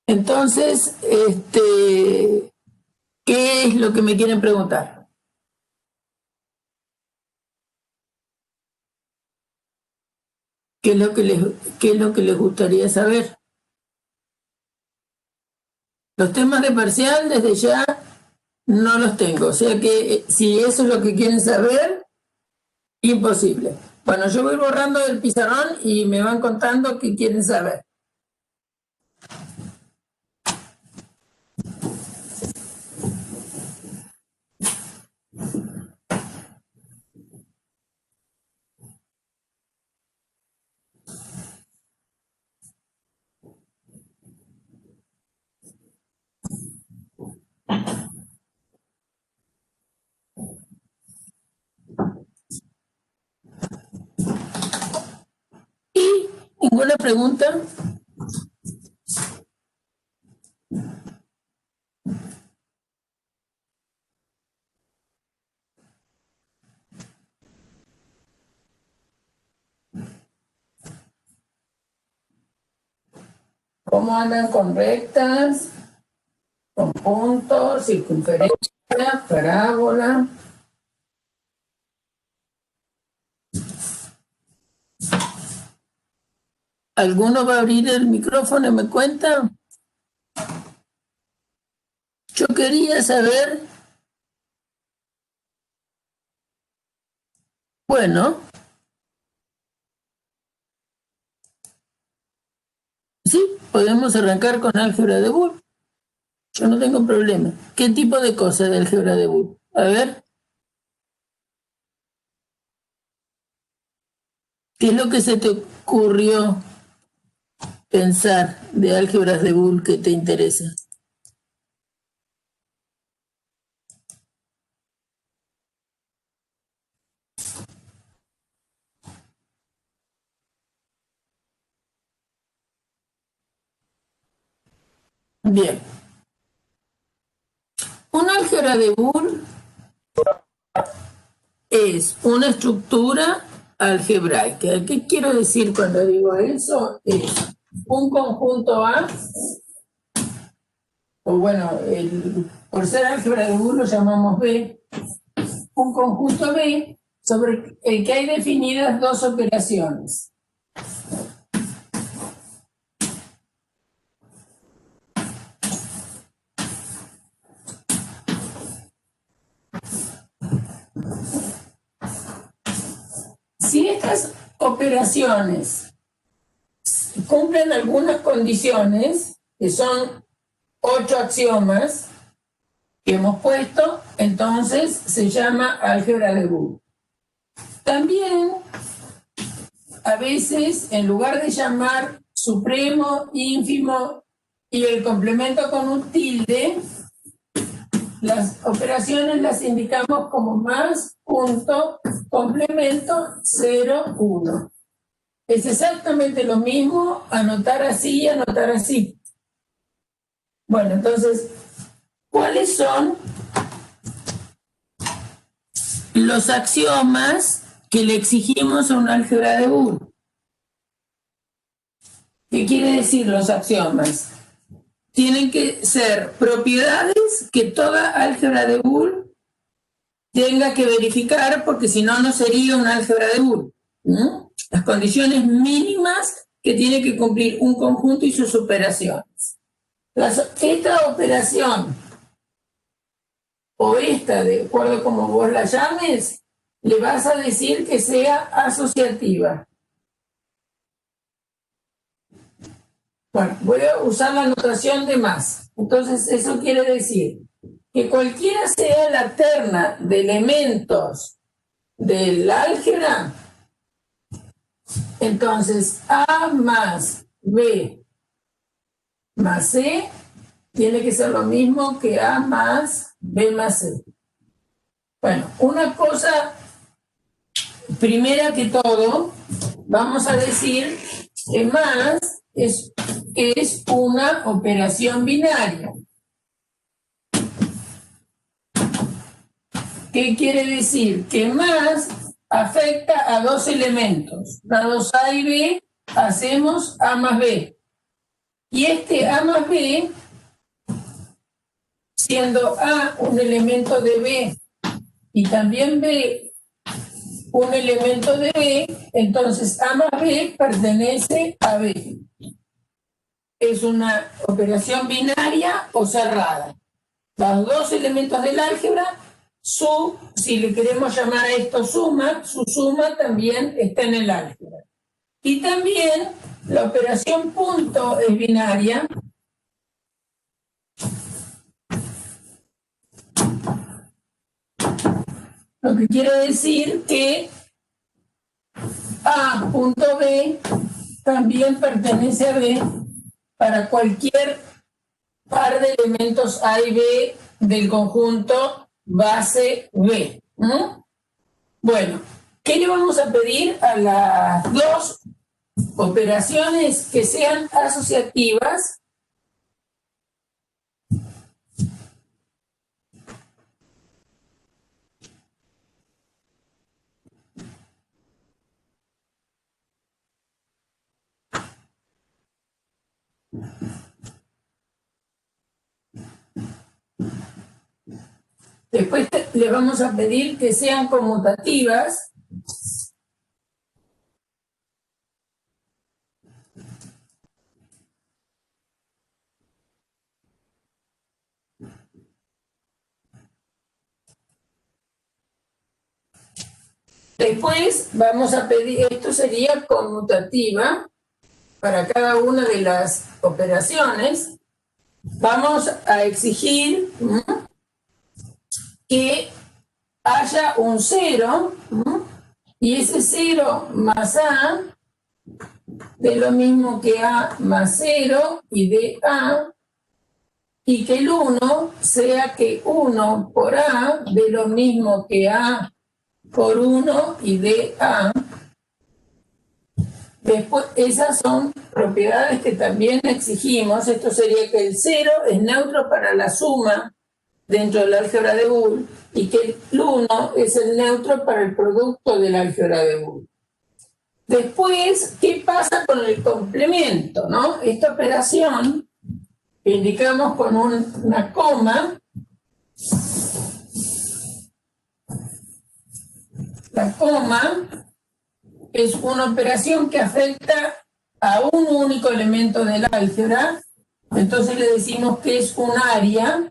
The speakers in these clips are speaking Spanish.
Entonces, ¿qué es lo que me quieren preguntar? ¿Qué es lo que les gustaría saber? Los temas de parcial desde ya no los tengo, o sea que si eso es lo que quieren saber, imposible. Bueno, yo voy borrando el pizarrón y me van contando qué quieren saber. ¿Y ninguna pregunta? ¿Cómo andan con rectas, con puntos, circunferencia, parábola? ¿Alguno va a abrir el micrófono y me cuenta? Yo quería saber, bueno, sí, podemos arrancar con álgebra de Boole. Yo no tengo problema. ¿Qué tipo de cosa de álgebra de Boole? A ver, ¿qué es lo que se te ocurrió pensar de álgebras de Boole que te interesa? Bien. Un álgebra de Boole es una estructura algebraica. ¿Qué quiero decir cuando digo eso? Es un conjunto A, o bueno, por ser álgebra de Boole lo llamamos B, un conjunto B sobre el que hay definidas dos operaciones. Si estas operaciones cumplen algunas condiciones, que son 8 axiomas que hemos puesto, entonces se llama álgebra de Boole. También, a veces, en lugar de llamar supremo, ínfimo y el complemento con un tilde, las operaciones las indicamos como más, punto, complemento, 0, 1. Es exactamente lo mismo anotar así y anotar así. Bueno, entonces, ¿cuáles son los axiomas que le exigimos a un álgebra de Boole? ¿Qué quiere decir los axiomas? Tienen que ser propiedades que toda álgebra de Boole tenga que verificar, porque si no, no sería un álgebra de Boole. ¿No? Las condiciones mínimas que tiene que cumplir un conjunto y sus operaciones. Esta operación, o esta, de acuerdo como vos la llames, le vas a decir que sea asociativa. Bueno, voy a usar la notación de más. Entonces, eso quiere decir que cualquiera sea la terna de elementos del álgebra, entonces A más B más C tiene que ser lo mismo que A más B más C. Bueno, una cosa primera que todo, vamos a decir que más es una operación binaria. ¿Qué quiere decir? Que más afecta a dos elementos. Dados A y B, hacemos A más B. Y este A más B, siendo A un elemento de B y también B un elemento de B, entonces A más B pertenece a B. Es una operación binaria o cerrada. Los dos elementos del álgebra, si le queremos llamar a esto suma, su suma también está en el álgebra. Y también la operación punto es binaria. Lo que quiere decir que A punto B también pertenece a B para cualquier par de elementos A y B del conjunto base B. Bueno, ¿qué le vamos a pedir a las dos operaciones? Que sean asociativas. Después le vamos a pedir que sean conmutativas. Después vamos a pedir, esto sería conmutativa para cada una de las operaciones. Vamos a exigir que haya un 0 y ese 0 más A de lo mismo que A más 0 y de A, y que el 1 sea que 1 por A de lo mismo que A por 1 y de A. Después, esas son propiedades que también exigimos. Esto sería que el 0 es neutro para la suma dentro del álgebra de Boole y que el 1 es el neutro para el producto del álgebra de Boole. Después, ¿qué pasa con el complemento? ¿No? Esta operación que indicamos con una coma. La coma es una operación que afecta a un único elemento del álgebra, entonces le decimos que es un área.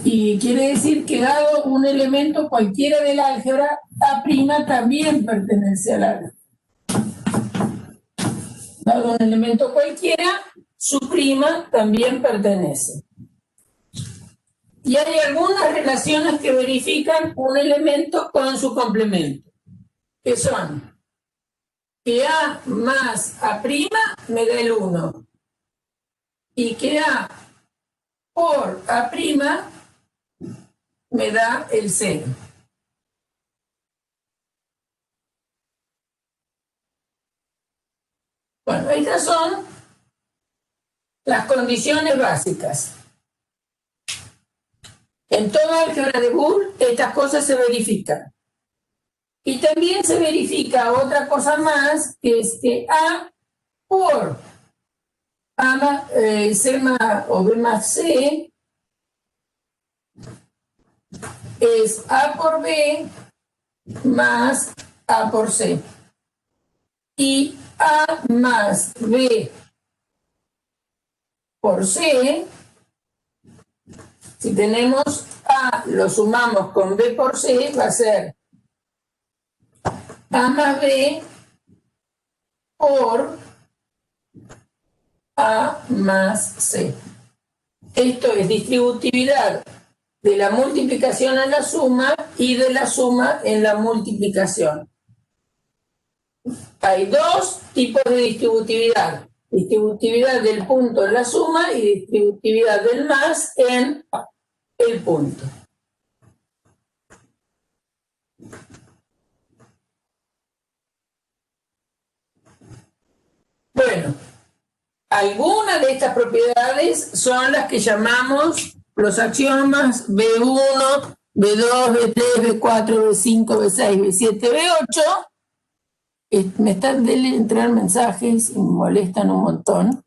Y quiere decir que dado un elemento cualquiera del álgebra, A' también pertenece al álgebra. Dado un elemento cualquiera, su prima también pertenece. Y hay algunas relaciones que verifican un elemento con su complemento, que son que A más A' me da el 1 y que A por A' me da el 0. Bueno, estas son las condiciones básicas. En toda álgebra de Boole estas cosas se verifican. Y también se verifica otra cosa más, que es que A por A más, C más o B más C es A por B más A por C. Y A más B por C, si tenemos A, lo sumamos con B por C, va a ser A más B por A más C. Esto es distributividad de la multiplicación en la suma y de la suma en la multiplicación. Hay dos tipos de distributividad. Distributividad del punto en la suma y distributividad del más en el punto. Bueno, algunas de estas propiedades son las que llamamos los axiomas B1, B2, B3, B4, B5, B6, B7, B8, Me están de entrar mensajes y me molestan un montón.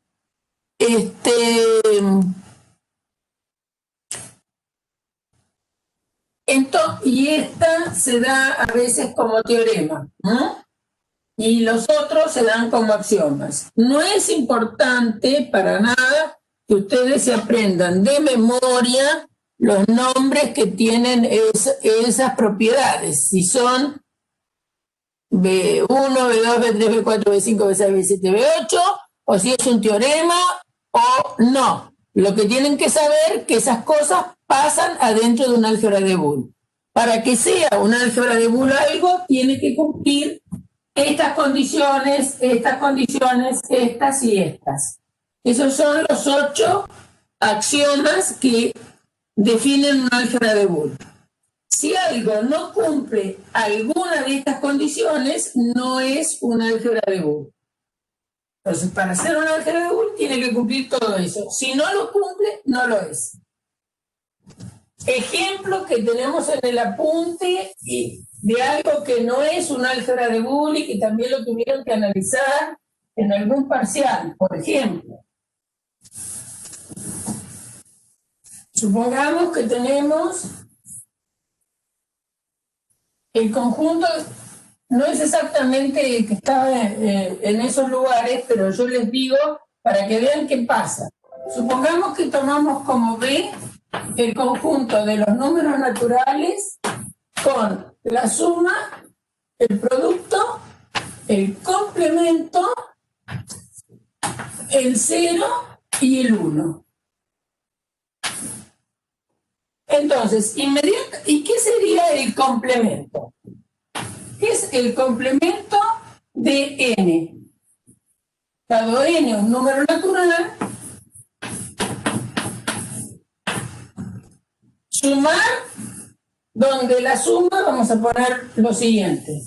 Y esta se da a veces como teorema, ¿no? Y los otros se dan como axiomas. No es importante para nada que ustedes se aprendan de memoria los nombres que tienen esas propiedades. Si son B1, B2, B3, B4, B5, B6, B7, B8, o si es un teorema o no. Lo que tienen que saber es que esas cosas pasan adentro de una álgebra de Boole. Para que sea una álgebra de Boole algo, tiene que cumplir estas condiciones, estas y estas. Esos son los 8 axiomas que definen una álgebra de Boole. Si algo no cumple alguna de estas condiciones, no es una álgebra de Boole. Entonces, para ser una álgebra de Boole, tiene que cumplir todo eso. Si no lo cumple, no lo es. Ejemplo que tenemos en el apunte de algo que no es una álgebra de Boole y que también lo tuvieron que analizar en algún parcial. Por ejemplo, supongamos que tenemos el conjunto, no es exactamente que está en esos lugares, pero yo les digo para que vean qué pasa. Supongamos que tomamos como B el conjunto de los números naturales con la suma, el producto, el complemento, el 0 y el 1. Entonces, ¿y qué sería el complemento? Es el complemento de n. Dado n un número natural, sumar, donde la suma vamos a poner lo siguiente,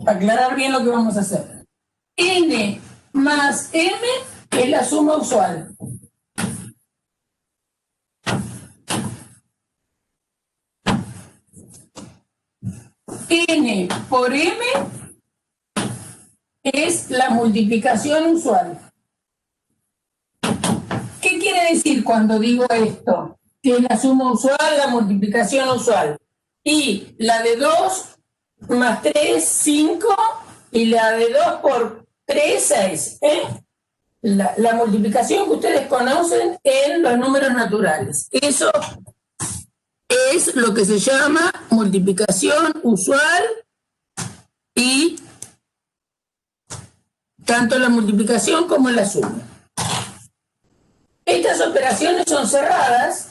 para aclarar bien lo que vamos a hacer. N más m es la suma usual. N por m es la multiplicación usual. ¿Qué quiere decir cuando digo esto? Que es la suma usual, la multiplicación usual. Y la de 2 más 3, 5, y la de 2 por 3, 6. La multiplicación que ustedes conocen en los números naturales. Eso es lo que se llama multiplicación usual, y tanto la multiplicación como la suma. Estas operaciones son cerradas.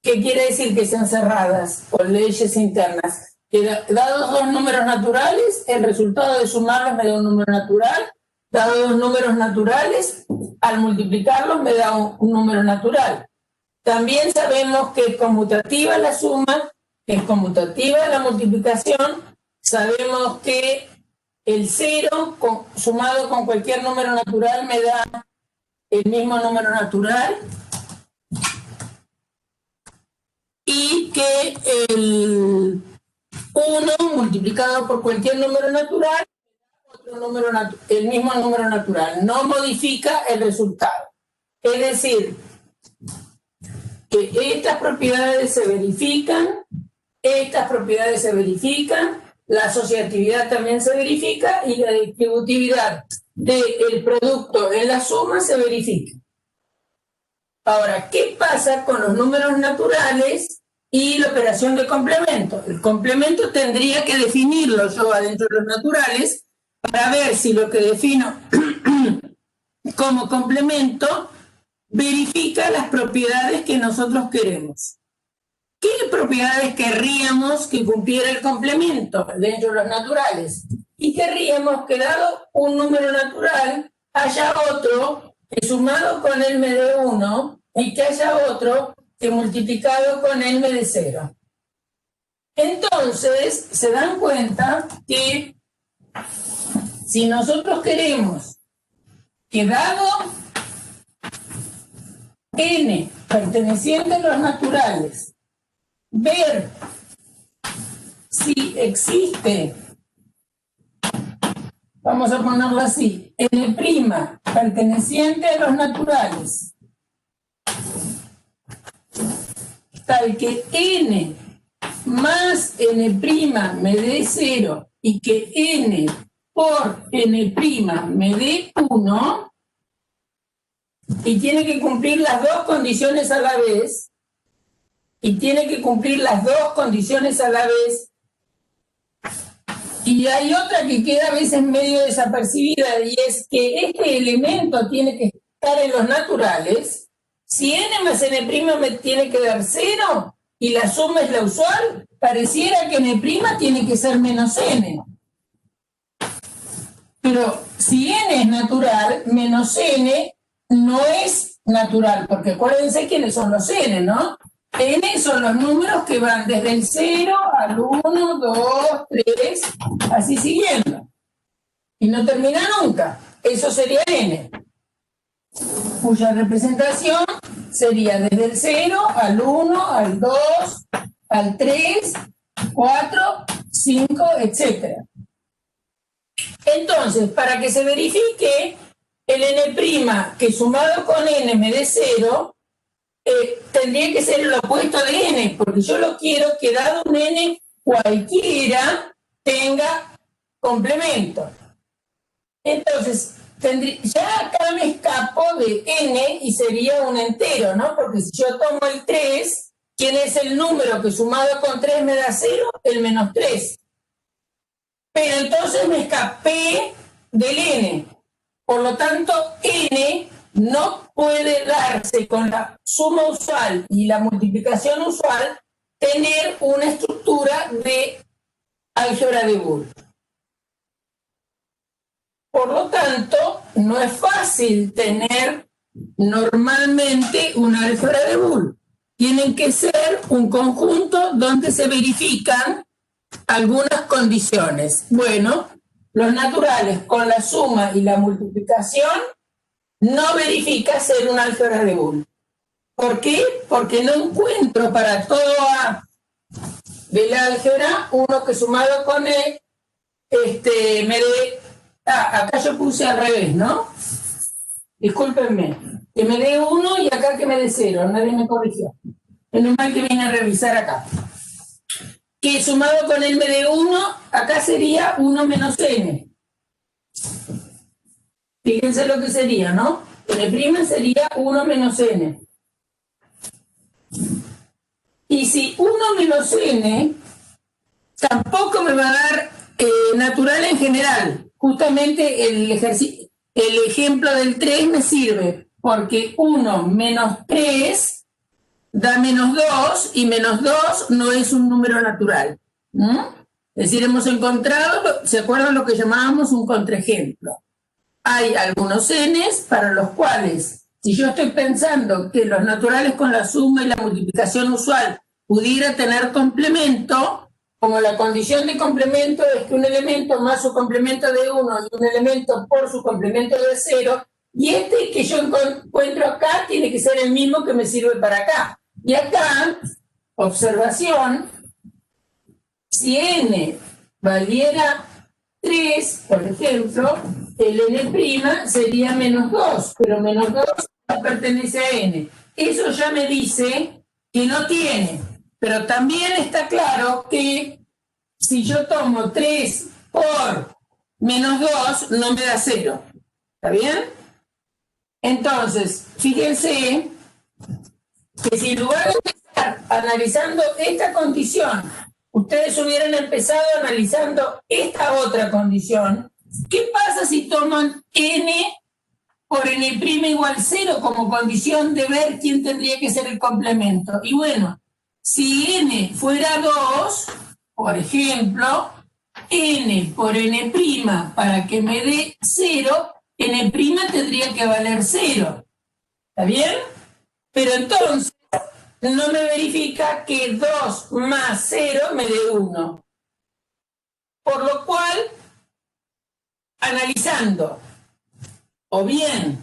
¿Qué quiere decir que sean cerradas por leyes internas? Que dados dos números naturales, el resultado de sumarlos me da un número natural. Dados dos números naturales, al multiplicarlos me da un número natural. También sabemos que es conmutativa la suma, que es conmutativa la multiplicación. Sabemos que el 0 sumado con cualquier número natural me da el mismo número natural. Y que el 1 multiplicado por cualquier número natural, el mismo número natural, no modifica el resultado. Es decir, que estas propiedades se verifican, la asociatividad también se verifica y la distributividad del producto en la suma se verifica. Ahora, ¿qué pasa con los números naturales y la operación de complemento? El complemento tendría que definirlo yo adentro de los naturales para ver si lo que defino como complemento verifica las propiedades que nosotros queremos. ¿Qué propiedades querríamos que cumpliera el complemento dentro de los naturales? Y querríamos que dado un número natural haya otro que sumado con el m de 1 y que haya otro que multiplicado con el m de 0. Entonces, se dan cuenta que si nosotros queremos que dado n perteneciente a los naturales, ver si existe, vamos a ponerlo así, n' perteneciente a los naturales, tal que n más n' me dé 0 y que n por n' me dé 1, y tiene que cumplir las dos condiciones a la vez, y hay otra que queda a veces medio desapercibida, y es que este elemento tiene que estar en los naturales. Si n más n' me tiene que dar 0 y la suma es la usual, pareciera que n' tiene que ser menos n. Pero si n es natural, menos n no es natural, porque acuérdense quiénes son los n, ¿no? N son los números que van desde el 0 al 1, 2, 3, así siguiendo. Y no termina nunca. Eso sería n, cuya representación sería desde el 0 al 1, al 2, al 3, 4, 5, etc. Entonces, para que se verifique el n' que sumado con n me dé 0, tendría que ser el opuesto de n, porque yo lo quiero que dado un n cualquiera tenga complemento. Entonces, ya acá me escapo de n y sería un entero, ¿no? Porque si yo tomo el 3, ¿quién es el número que sumado con 3 me da 0? El menos 3. Pero entonces me escapé del n. Por lo tanto, n no puede darse con la suma usual y la multiplicación usual, tener una estructura de álgebra de Boole. Por lo tanto, no es fácil tener normalmente una álgebra de Boole. Tienen que ser un conjunto donde se verifican algunas condiciones. Bueno, los naturales con la suma y la multiplicación no verifica ser una álgebra de Boole. ¿Por qué? Porque no encuentro para todo A del álgebra uno que sumado con E me dé... acá yo puse al revés, ¿no? Discúlpenme. Que me dé 1 y acá que me dé 0. Nadie me corrigió. Menos mal que vine a revisar acá. Que sumado con él me dé 1, acá sería 1 menos n. Fíjense lo que sería, ¿no? n' sería 1 menos n. Y si 1 menos n tampoco me va a dar natural en general. Justamente el ejemplo del 3 me sirve, porque 1 menos 3 da menos 2, y menos 2 no es un número natural. Es decir, hemos encontrado, ¿se acuerdan lo que llamábamos un contraejemplo? Hay algunos n's para los cuales, si yo estoy pensando que los naturales con la suma y la multiplicación usual pudiera tener complemento, como la condición de complemento es que un elemento más su complemento de 1 y un elemento por su complemento de 0, y este que yo encuentro acá tiene que ser el mismo que me sirve para acá. Y acá, observación, si n valiera 3, por ejemplo, el n' sería menos 2, pero menos 2 no pertenece a n. Eso ya me dice que no tiene, pero también está claro que si yo tomo 3 por menos 2, no me da 0. ¿Está bien? Entonces, fíjense que si en lugar de empezar analizando esta condición, ustedes hubieran empezado analizando esta otra condición, ¿qué pasa si toman n por n' igual 0 como condición de ver quién tendría que ser el complemento? Y bueno, si n fuera 2, por ejemplo, n por n' para que me dé 0, n' tendría que valer 0. ¿Está bien? Pero entonces no me verifica que 2 más 0 me dé 1. Por lo cual, analizando, o bien,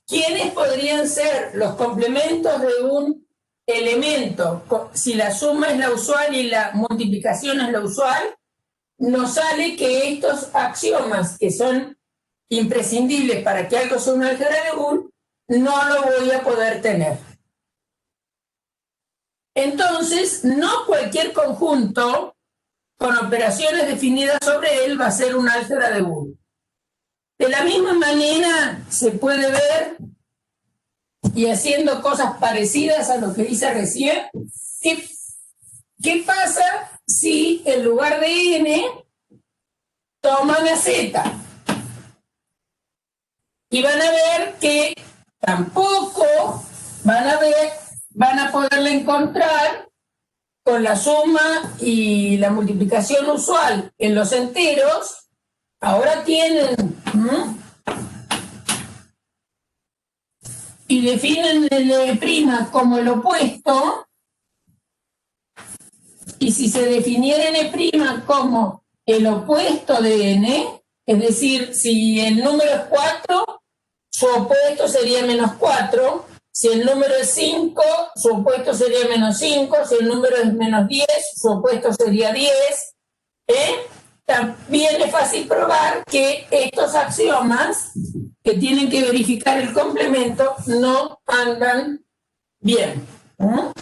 ¿quiénes podrían ser los complementos de un elemento, si la suma es la usual y la multiplicación es la usual, nos sale que estos axiomas que son imprescindibles para que algo sea una álgebra de Boole, no lo voy a poder tener. Entonces, no cualquier conjunto con operaciones definidas sobre él va a ser una álgebra de Boole. De la misma manera se puede ver, y haciendo cosas parecidas a lo que hice recién, ¿qué pasa si en lugar de n toman a z? Y van a ver que tampoco van a poderla encontrar con la suma y la multiplicación usual en los enteros. Ahora tienen y definen el n' como el opuesto, y si se definiera n' como el opuesto de n, es decir, si el número es 4, su opuesto sería menos 4, si el número es 5, su opuesto sería menos 5, si el número es menos 10, su opuesto sería 10. También es fácil probar que estos axiomas que tienen que verificar el complemento no andan bien. Bueno,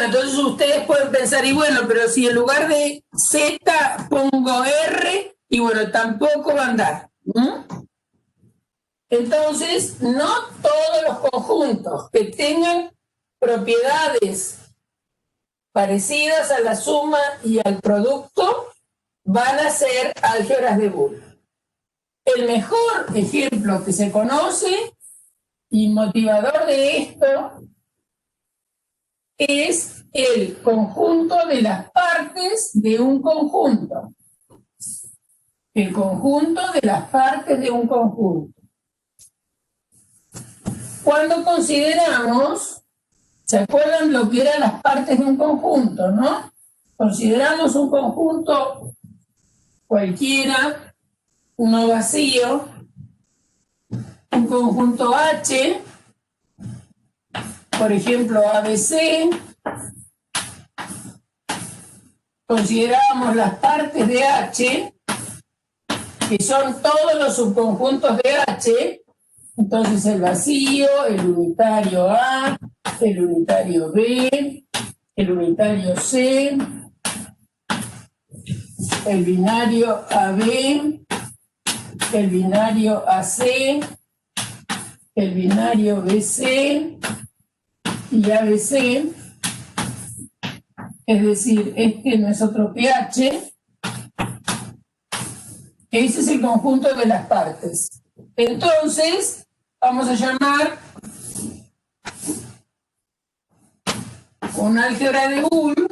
entonces ustedes pueden pensar, y bueno, pero si en lugar de Z pongo R, y bueno, tampoco va a andar. Entonces, no todos los conjuntos que tengan propiedades parecidas a la suma y al producto van a ser álgebras de Boole. El mejor ejemplo que se conoce y motivador de esto es el conjunto de las partes de un conjunto. El conjunto de las partes de un conjunto. Cuando consideramos, ¿se acuerdan lo que eran las partes de un conjunto, no? Consideramos un conjunto cualquiera, uno vacío, un conjunto H, por ejemplo ABC. Consideramos las partes de H, que son todos los subconjuntos de H, entonces el vacío, el unitario A, el unitario B, el unitario C, el binario AB, el binario AC, el binario BC y ABC, es decir, este no es otro que H. Ese es el conjunto de las partes. Entonces, vamos a llamar un álgebra de Boole.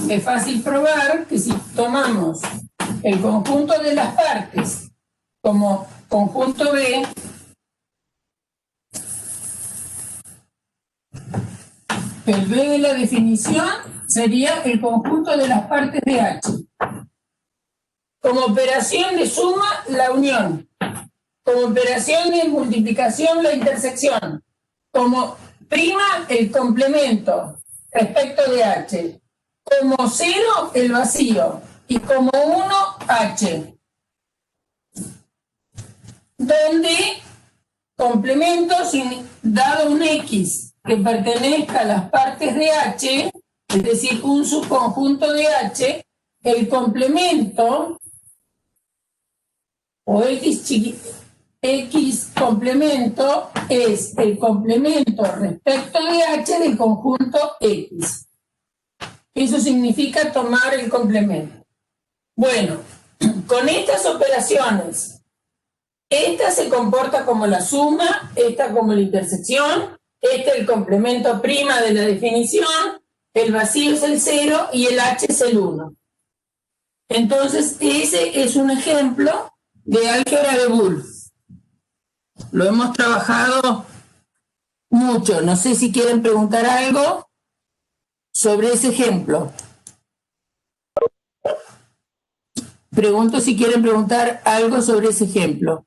Es fácil probar que si tomamos el conjunto de las partes como conjunto B, el B de la definición sería el conjunto de las partes de H. Como operación de suma, la unión. Como operación de multiplicación, la intersección. Como prima, el complemento respecto de H. Como 0, el vacío. Y como 1, H. Donde complemento, dado un X que pertenezca a las partes de H, es decir, un subconjunto de H, el complemento o X complemento es el complemento respecto de H del conjunto X. Eso significa tomar el complemento. Bueno, con estas operaciones, esta se comporta como la suma, esta como la intersección, este el complemento prima de la definición, el vacío es el 0 y el H es el 1. Entonces, ese es un ejemplo de álgebra de Boole. Lo hemos trabajado mucho. No sé si quieren preguntar algo sobre ese ejemplo. Pregunto si quieren preguntar algo sobre ese ejemplo.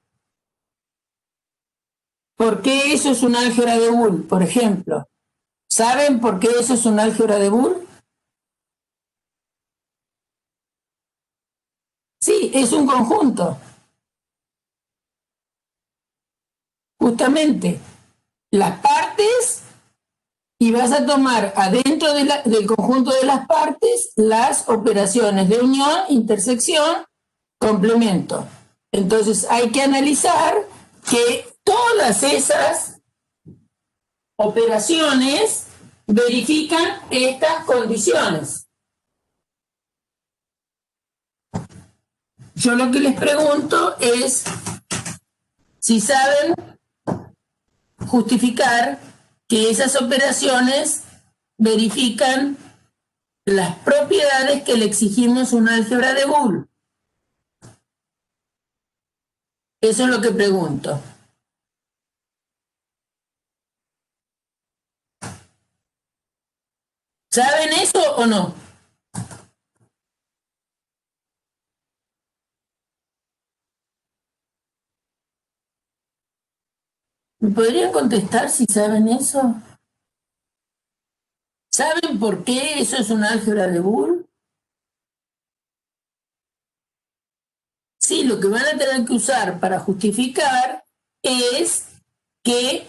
¿Por qué eso es un álgebra de Boole, por ejemplo? ¿Saben por qué eso es un álgebra de Boole? Sí, es un conjunto. Justamente, las partes, y vas a tomar adentro del conjunto de las partes las operaciones de unión, intersección, complemento. Entonces hay que analizar que todas esas operaciones verifican estas condiciones. Yo lo que les pregunto es si saben justificar que esas operaciones verifican las propiedades que le exigimos una álgebra de Boole. Eso es lo que pregunto. ¿Saben eso o no? ¿Me podrían contestar si saben eso? ¿Saben por qué eso es un álgebra de Boole? Sí, lo que van a tener que usar para justificar es qué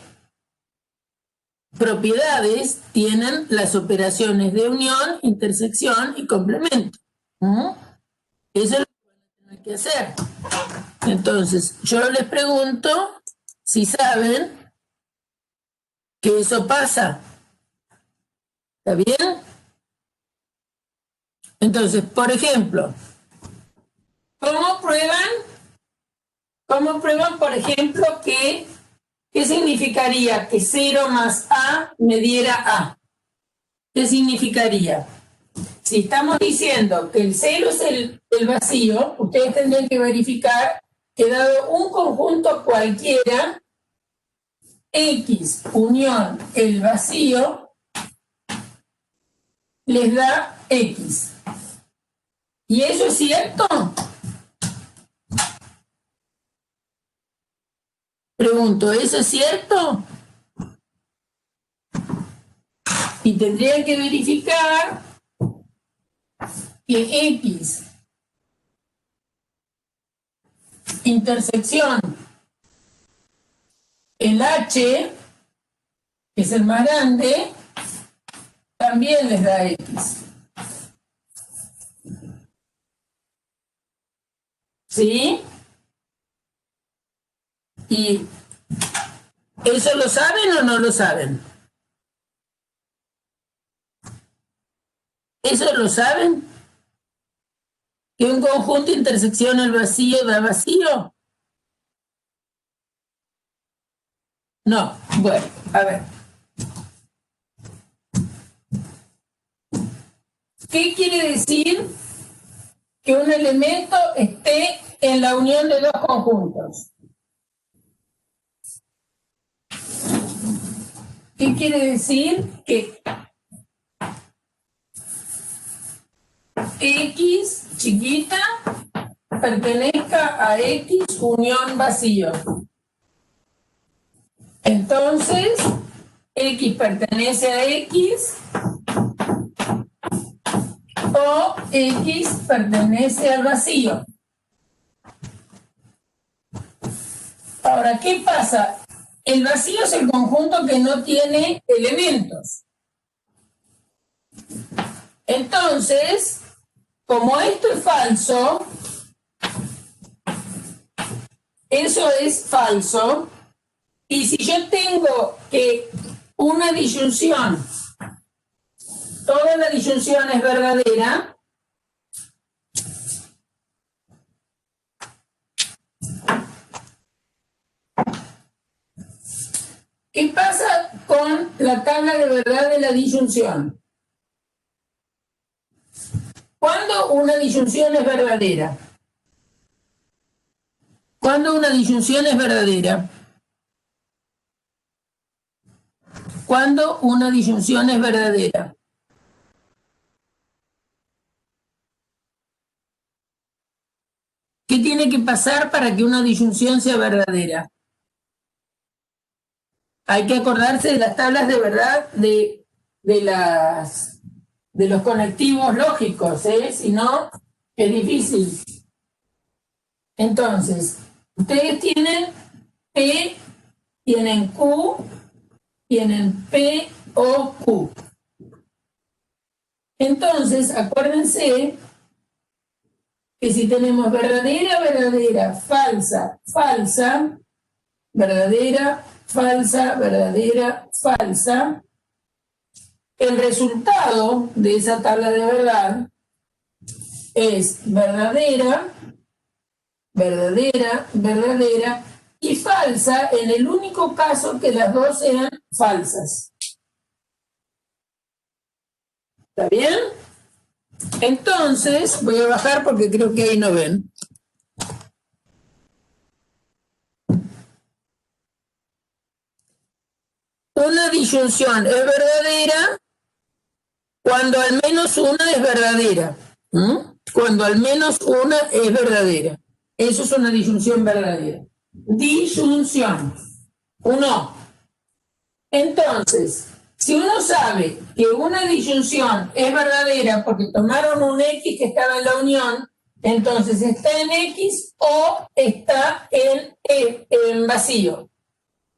propiedades tienen las operaciones de unión, intersección y complemento. ¿Mm? Eso es lo que van a tener que hacer. Entonces, yo les pregunto si saben que eso pasa. ¿Está bien? Entonces, por ejemplo, ¿cómo prueban? ¿Cómo prueban, por ejemplo, que qué significaría que 0 más A me diera A? ¿Qué significaría? Si estamos diciendo que el cero es el vacío, ustedes tendrían que verificar que dado un conjunto cualquiera, X unión el vacío les da X. ¿Y eso es cierto? Pregunto, ¿eso es cierto? Y tendrían que verificar que X intersección el H, que es el más grande, también les da X. ¿Sí? ¿Y eso lo saben o no lo saben? ¿Eso lo saben? ¿Que un conjunto intersecciona el vacío da vacío? No. Bueno, a ver. ¿Qué quiere decir que un elemento esté en la unión de dos conjuntos? ¿Qué quiere decir que X chiquita pertenezca a X unión vacío? Entonces, X pertenece a X o X pertenece al vacío. Ahora, ¿qué pasa? El vacío es el conjunto que no tiene elementos. Entonces, como esto es falso, eso es falso, y si yo tengo que una disyunción, toda la disyunción es verdadera, ¿qué pasa con la tabla de verdad de la disyunción? ¿Cuándo una disyunción es verdadera? ¿Cuándo una disyunción es verdadera? ¿Cuándo una disyunción es verdadera? ¿Qué tiene que pasar para que una disyunción sea verdadera? Hay que acordarse de las tablas de verdad de los conectivos lógicos, si no, es difícil. Entonces, ustedes tienen P, tienen Q, tienen P o Q. Entonces, acuérdense que si tenemos verdadera, verdadera, falsa, falsa, verdadera, falsa, verdadera, falsa, el resultado de esa tabla de verdad es verdadera, verdadera, verdadera y falsa en el único caso que las dos sean falsas. ¿Está bien? Entonces, voy a bajar porque creo que ahí no ven. Una disyunción es verdadera cuando al menos una es verdadera. Cuando al menos una es verdadera. Eso es una disyunción verdadera. Disyunción. Uno. Entonces, si uno sabe que una disyunción es verdadera porque tomaron un X que estaba en la unión, entonces está en X o está en vacío.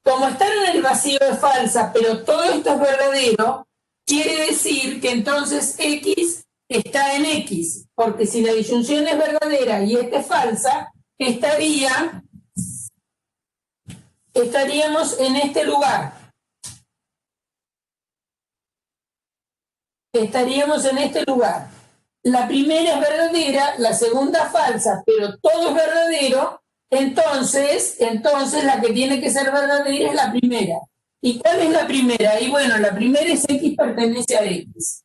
Como estar en el vacío es falsa, pero todo esto es verdadero, quiere decir que entonces X está en X, porque si la disyunción es verdadera y esta es falsa, estaríamos en este lugar. Estaríamos en este lugar. La primera es verdadera, la segunda falsa, pero todo es verdadero, entonces la que tiene que ser verdadera es la primera. ¿Y cuál es la primera? Y bueno, la primera es X pertenece a X.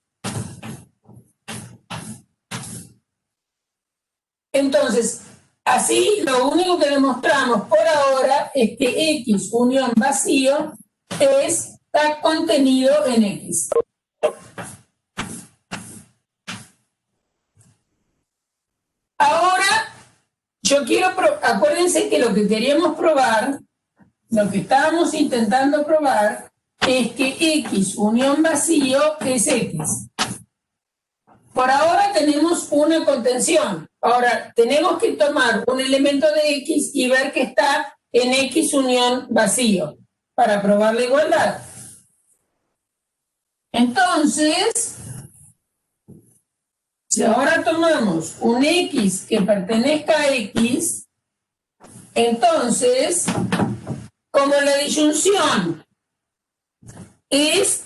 Entonces, así lo único que demostramos por ahora es que X unión vacío está contenido en X. Ahora, yo quiero, acuérdense que lo que queríamos probar, lo que estábamos intentando probar, es que X unión vacío es X. Por ahora tenemos una contención. Ahora, tenemos que tomar un elemento de X y ver que está en X unión vacío para probar la igualdad. Entonces, si ahora tomamos un X que pertenezca a X, entonces, como la disyunción es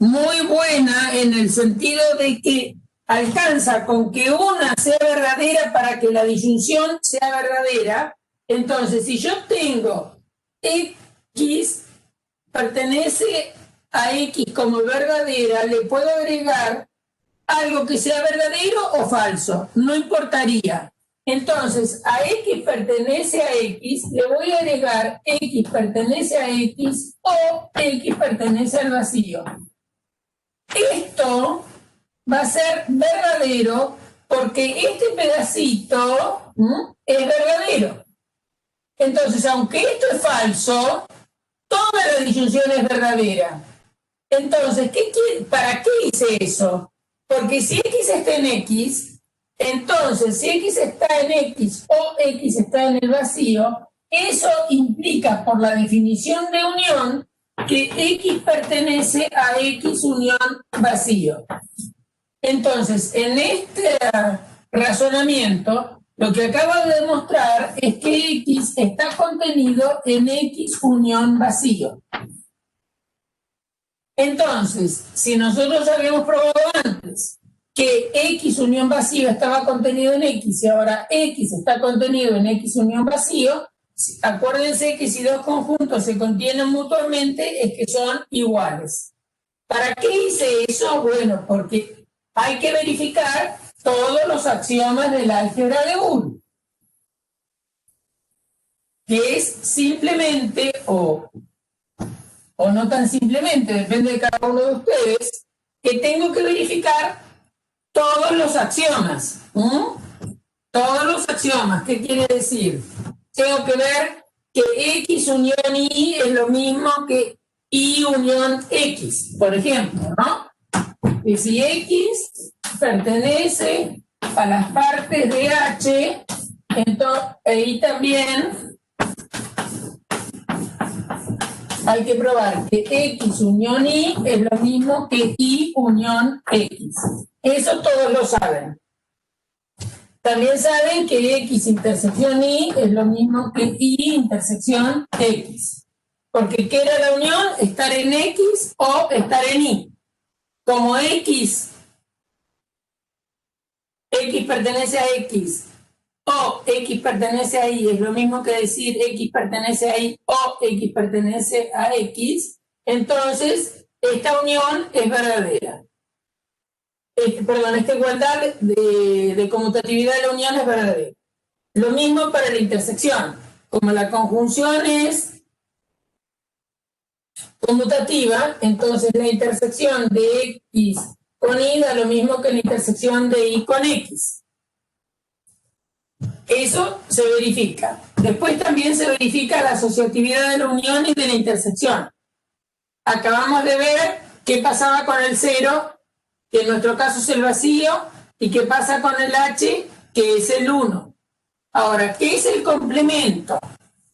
muy buena en el sentido de que alcanza con que una sea verdadera para que la disyunción sea verdadera, entonces si yo tengo X pertenece a X como verdadera, le puedo agregar algo que sea verdadero o falso, no importaría. Entonces, a X pertenece a X, le voy a agregar X pertenece a X o X pertenece al vacío. Esto va a ser verdadero porque este pedacito es verdadero. Entonces, aunque esto es falso, toda la disyunción es verdadera. Entonces, ¿para qué hice eso? Porque si X está en X, entonces si X está en X o X está en el vacío, eso implica por la definición de unión que X pertenece a X unión vacío. Entonces, en este razonamiento, lo que acabo de demostrar es que X está contenido en X unión vacío. Entonces, si nosotros habíamos probado antes que X unión vacío estaba contenido en X y ahora X está contenido en X unión vacío, acuérdense que si dos conjuntos se contienen mutuamente es que son iguales. ¿Para qué hice eso? Bueno, porque hay que verificar todos los axiomas del álgebra de Boole, que es simplemente o no tan simplemente, depende de cada uno de ustedes, que tengo que verificar todos los axiomas. Todos los axiomas, ¿qué quiere decir? Tengo que ver que X unión Y es lo mismo que Y unión X, por ejemplo, ¿no? Y si X pertenece a las partes de H, entonces ahí también hay que probar que X unión Y es lo mismo que Y unión X. Eso todos lo saben. También saben que X intersección Y es lo mismo que Y intersección X. Porque ¿qué era la unión? Estar en X o estar en Y. Como X pertenece a X o X pertenece a Y, es lo mismo que decir X pertenece a Y o X pertenece a X, entonces esta unión es verdadera. Esta igualdad de conmutatividad de la unión es verdadera. Lo mismo para la intersección. Como la conjunción es conmutativa, entonces la intersección de X con Y da lo mismo que la intersección de Y con X. Eso se verifica. Después también se verifica la asociatividad de la unión y de la intersección. Acabamos de ver qué pasaba con el 0, que en nuestro caso es el vacío, y qué pasa con el H, que es el 1. Ahora, ¿qué es el complemento?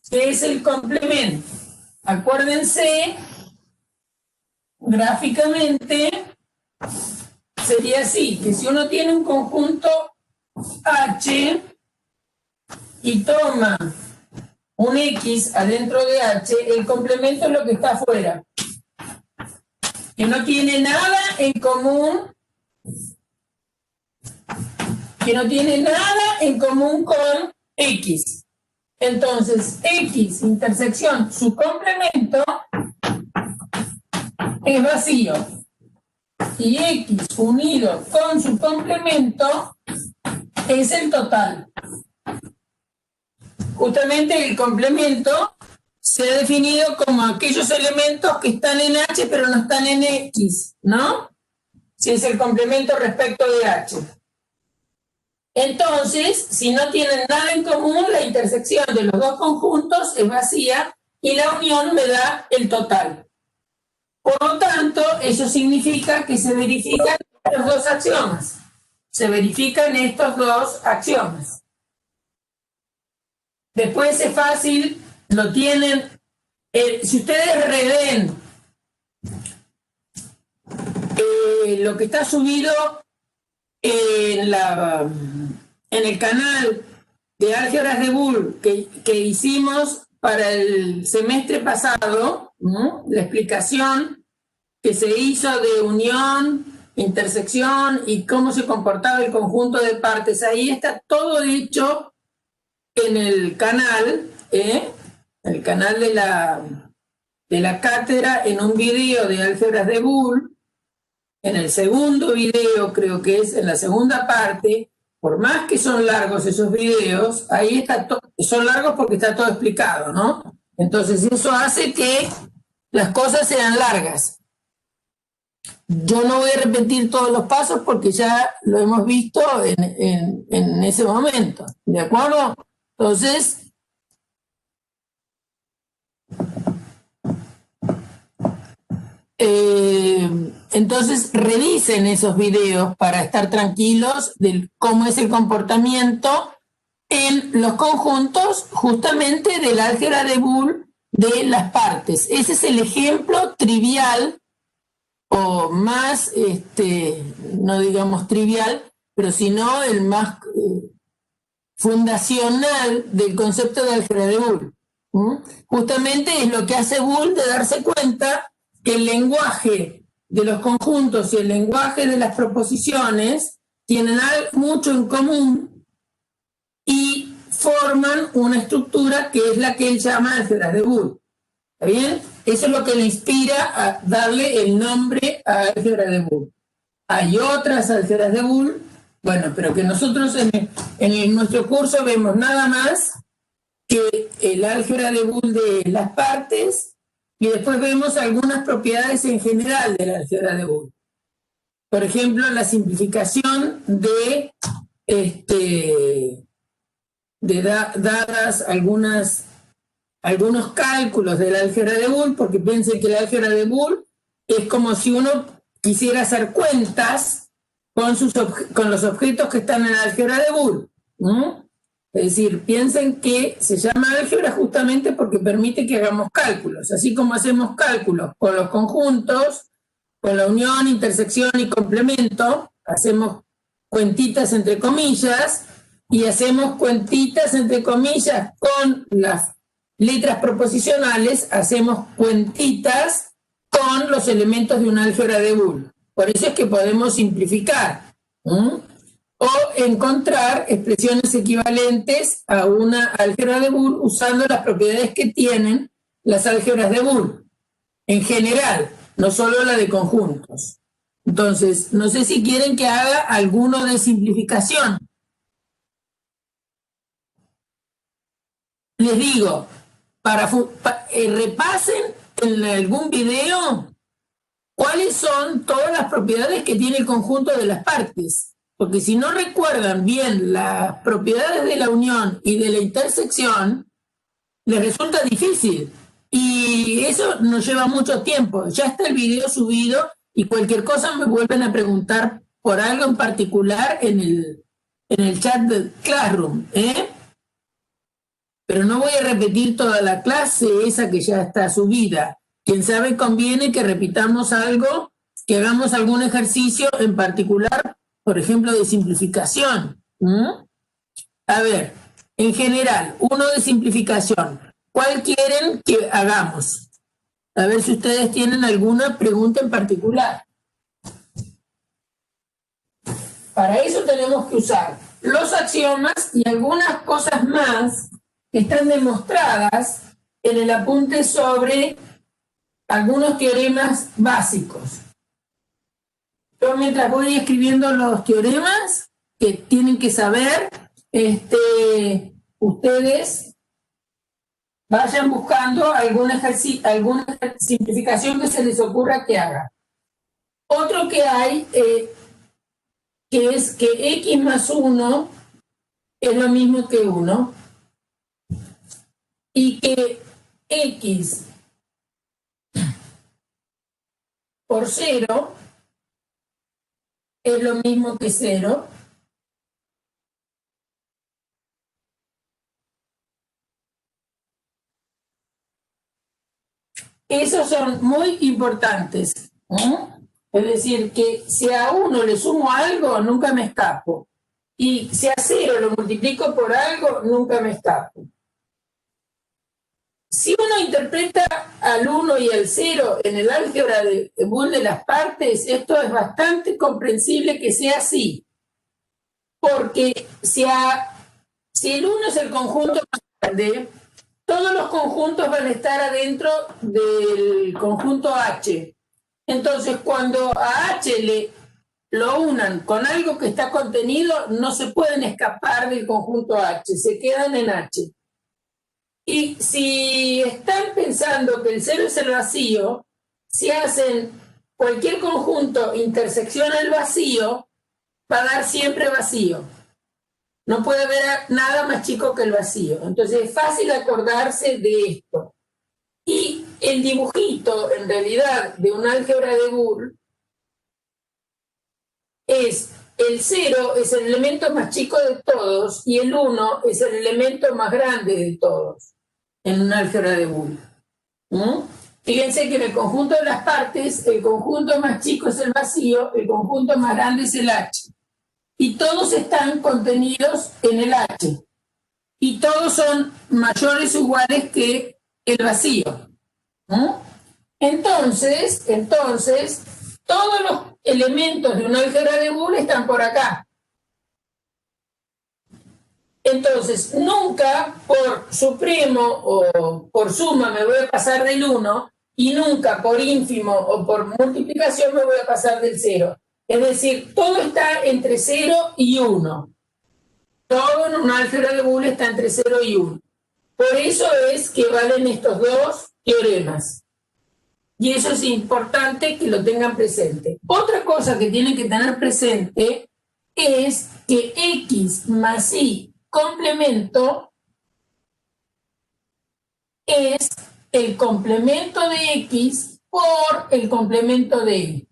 ¿Qué es el complemento? Acuérdense, gráficamente, sería así, que si uno tiene un conjunto H y toma un X adentro de H, el complemento es lo que está afuera, que no tiene nada en común, con X. Entonces, X intersección su complemento es vacío. Y X unido con su complemento es el total. Justamente el complemento se ha definido como aquellos elementos que están en H pero no están en X, ¿no? Si es el complemento respecto de H. Entonces, si no tienen nada en común, la intersección de los dos conjuntos es vacía y la unión me da el total. Por lo tanto, eso significa que se verifican estos dos axiomas. Se verifican estos dos axiomas. Después es fácil, lo tienen. Si ustedes revén lo que está subido en el canal de álgebras de Boole que hicimos para el semestre pasado, ¿no? La explicación que se hizo de unión, intersección y cómo se comportaba el conjunto de partes. Ahí está todo dicho en el canal, el canal de la cátedra, en un video de álgebras de Boole. En el segundo video, creo que es en la segunda parte, por más que son largos esos videos, ahí está son largos porque está todo explicado, ¿no? Entonces eso hace que las cosas sean largas. Yo no voy a repetir todos los pasos porque ya lo hemos visto en ese momento, ¿de acuerdo? Entonces revisen esos videos para estar tranquilos de cómo es el comportamiento en los conjuntos justamente del álgebra de Boole de las partes. Ese es el ejemplo trivial o más, no digamos trivial, pero sino el más fundacional del concepto de álgebra de Boole. Justamente es lo que hace Boole de darse cuenta que el lenguaje de los conjuntos y el lenguaje de las proposiciones tienen mucho en común y forman una estructura que es la que él llama álgebra de Boole. ¿Está bien? Eso es lo que le inspira a darle el nombre a álgebra de Boole. Hay otras álgebras de Boole, bueno, pero que nosotros en nuestro curso vemos nada más que el álgebra de Boole de las partes y después vemos algunas propiedades en general del álgebra de Boole. Por ejemplo, la simplificación dadas algunas algunos cálculos del álgebra de Boole, porque piensen que el álgebra de Boole es como si uno quisiera hacer cuentas con los objetos que están en el álgebra de Boole. Es decir, piensen que se llama álgebra justamente porque permite que hagamos cálculos, así como hacemos cálculos con los conjuntos, con la unión, intersección y complemento, hacemos cuentitas entre comillas, y hacemos cuentitas entre comillas con las letras proposicionales, hacemos cuentitas con los elementos de un álgebra de Boole. Por eso es que podemos simplificar o encontrar expresiones equivalentes a una álgebra de Boole usando las propiedades que tienen las álgebras de Boole, en general, no solo la de conjuntos. Entonces, no sé si quieren que haga alguno de simplificación. Les digo, repasen en algún video cuáles son todas las propiedades que tiene el conjunto de las partes. Porque si no recuerdan bien las propiedades de la unión y de la intersección, les resulta difícil. Y eso nos lleva mucho tiempo. Ya está el video subido y cualquier cosa me vuelven a preguntar por algo en particular en el chat de Classroom, Pero no voy a repetir toda la clase, esa que ya está subida. Quien sabe, conviene que repitamos algo, que hagamos algún ejercicio en particular, por ejemplo, de simplificación. A ver, en general, uno de simplificación. ¿Cuál quieren que hagamos? A ver si ustedes tienen alguna pregunta en particular. Para eso tenemos que usar los axiomas y algunas cosas más que están demostradas en el apunte sobre algunos teoremas básicos. Yo mientras voy escribiendo los teoremas que tienen que saber, ustedes vayan buscando alguna simplificación que se les ocurra que haga. Otro que hay, que es que x más 1 es lo mismo que 1 y que x por 0 es lo mismo que 0. Esos son muy importantes. Es decir, que si a 1 le sumo algo, nunca me escapo. Y si a 0 lo multiplico por algo, nunca me escapo. Si uno interpreta al 1 y al 0 en el álgebra de Boole de las partes, esto es bastante comprensible que sea así. Porque si el 1 es el conjunto más grande, todos los conjuntos van a estar adentro del conjunto H. Entonces, cuando a H lo unan con algo que está contenido, no se pueden escapar del conjunto H, se quedan en H. Y si están pensando que el 0 es el vacío, si hacen cualquier conjunto intersección al vacío, va a dar siempre vacío. No puede haber nada más chico que el vacío. Entonces es fácil acordarse de esto. Y el dibujito, en realidad, de un álgebra de Boole es el 0 es el elemento más chico de todos y el 1 es el elemento más grande de todos en un álgebra de Boole. Fíjense que en el conjunto de las partes, el conjunto más chico es el vacío, el conjunto más grande es el H. Y todos están contenidos en el H. Y todos son mayores o iguales que el vacío. Entonces, todos los elementos de un álgebra de Boole están por acá. Entonces, nunca por supremo o por suma me voy a pasar del 1 y nunca por ínfimo o por multiplicación me voy a pasar del 0. Es decir, todo está entre 0 y 1. Todo en un álgebra de Boole está entre 0 y 1. Por eso es que valen estos dos teoremas. Y eso es importante que lo tengan presente. Otra cosa que tienen que tener presente es que x más y complemento es el complemento de X por el complemento de Y.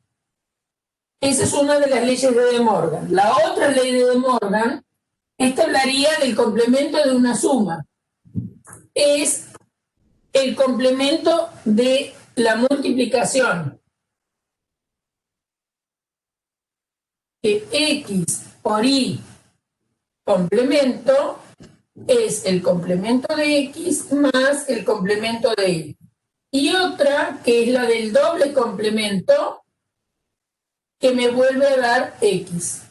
Esa es una de las leyes de De Morgan. La otra ley de De Morgan, esta hablaría del complemento de una suma. Es el complemento de la multiplicación. Que X por Y complemento es el complemento de X más el complemento de Y. Y otra, que es la del doble complemento, que me vuelve a dar X.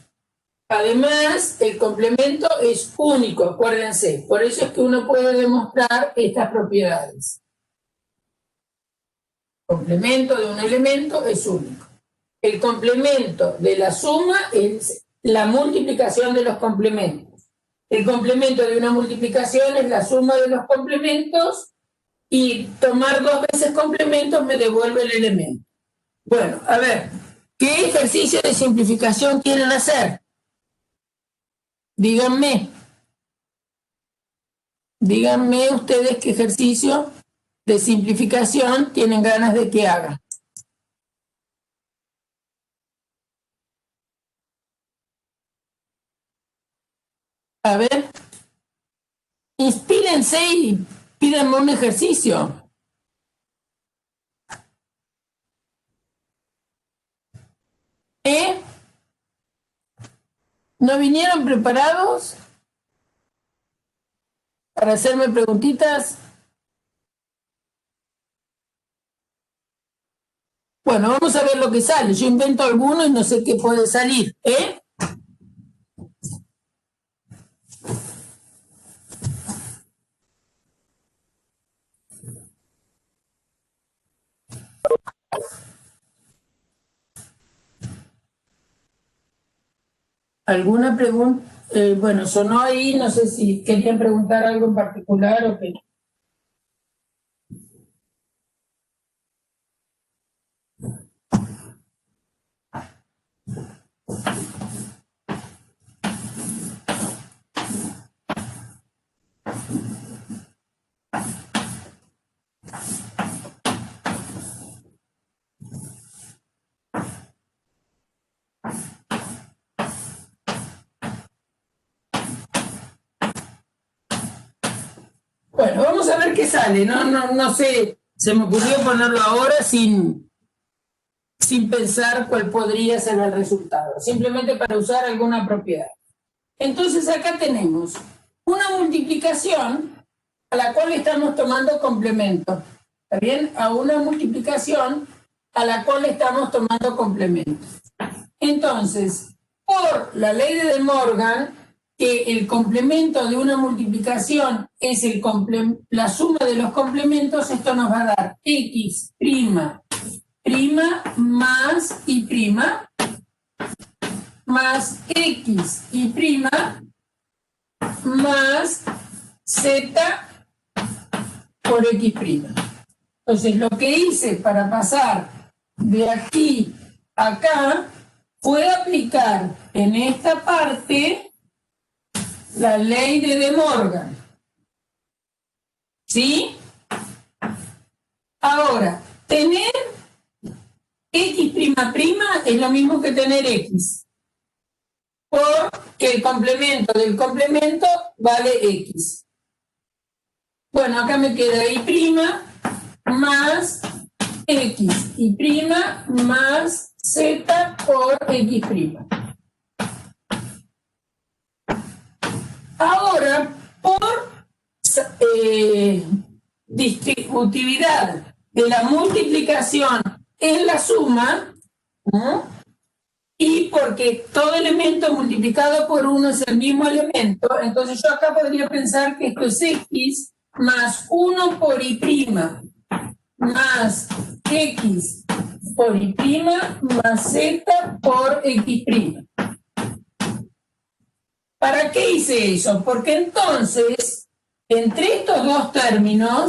Además, el complemento es único, acuérdense. Por eso es que uno puede demostrar estas propiedades. El complemento de un elemento es único. El complemento de la suma es la multiplicación de los complementos. El complemento de una multiplicación es la suma de los complementos y tomar dos veces complementos me devuelve el elemento. Bueno, a ver, ¿qué ejercicio de simplificación quieren hacer? Díganme ustedes qué ejercicio de simplificación tienen ganas de que haga. A ver, inspírense y pídanme un ejercicio. ¿No vinieron preparados para hacerme preguntitas? Bueno, vamos a ver lo que sale. Yo invento alguno y no sé qué puede salir, ¿eh? ¿Alguna pregunta? Bueno, sonó ahí, no sé si querían preguntar algo en particular o qué. Bueno, vamos a ver qué sale. No sé, se me ocurrió ponerlo ahora sin pensar cuál podría ser el resultado, simplemente para usar alguna propiedad. Entonces acá tenemos una multiplicación a la cual estamos tomando complemento. ¿Está bien? A una multiplicación a la cual estamos tomando complemento. Entonces, por la ley de De Morgan, que el complemento de una multiplicación es la suma de los complementos, esto nos va a dar X' más Y' más X y' más Z por X'. Entonces, lo que hice para pasar de aquí a acá fue aplicar en esta parte la ley de De Morgan. ¿Sí? Ahora, tener X' es lo mismo que tener X. Porque el complemento del complemento vale X. Bueno, acá me queda Y' más X, Y' más Z por X'. Ahora, por distributividad de la multiplicación en la suma, ¿no? Y porque todo elemento multiplicado por uno es el mismo elemento, entonces yo acá podría pensar que esto es X más 1 por Y' más X por Y' más Z por X'. ¿Para qué hice eso? Porque entonces, entre esos dos términos,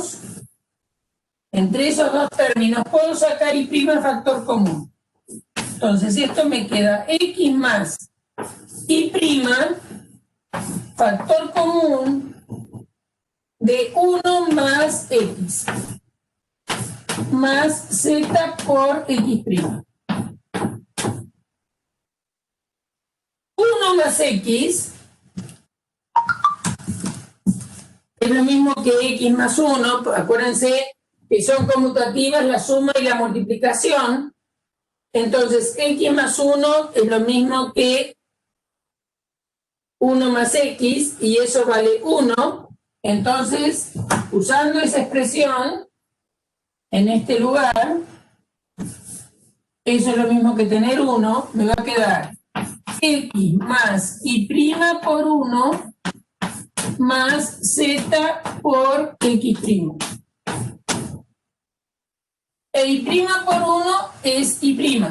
puedo sacar Y' factor común. Entonces, esto me queda X más Y', factor común, de 1 más x más z por x'. 1 más x es lo mismo que x más 1, acuérdense que son conmutativas la suma y la multiplicación, entonces x más 1 es lo mismo que 1 más x, y eso vale 1, entonces, usando esa expresión, en este lugar, eso es lo mismo que tener 1, me va a quedar x más y' por 1 más z por x'. E y' por 1 es y',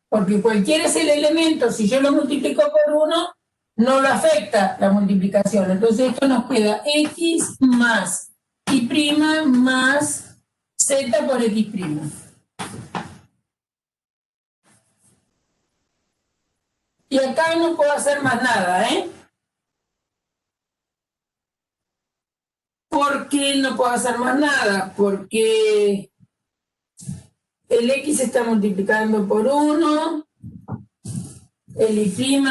porque cualquiera es el elemento, si yo lo multiplico por 1, no lo afecta la multiplicación. Entonces esto nos queda x más y' más z por x'. Y acá no puedo hacer más nada, ¿eh? ¿Por qué no puedo hacer más nada? Porque el x se está multiplicando por 1, el y'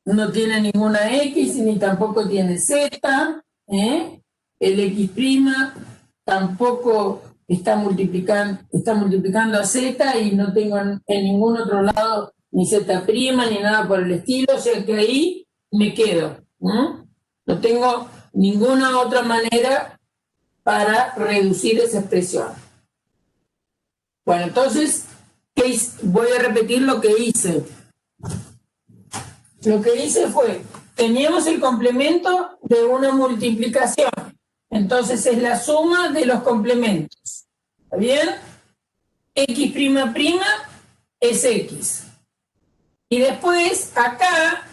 no tiene ninguna x ni tampoco tiene z, ¿eh? El x' tampoco está multiplicando a z y no tengo en ningún otro lado ni z' ni nada por el estilo, o sea que ahí me quedo. No tengo ninguna otra manera para reducir esa expresión. Bueno, entonces, voy a repetir lo que hice. Lo que hice fue, teníamos el complemento de una multiplicación, entonces es la suma de los complementos. ¿Está bien? X' es X. Y después, acá,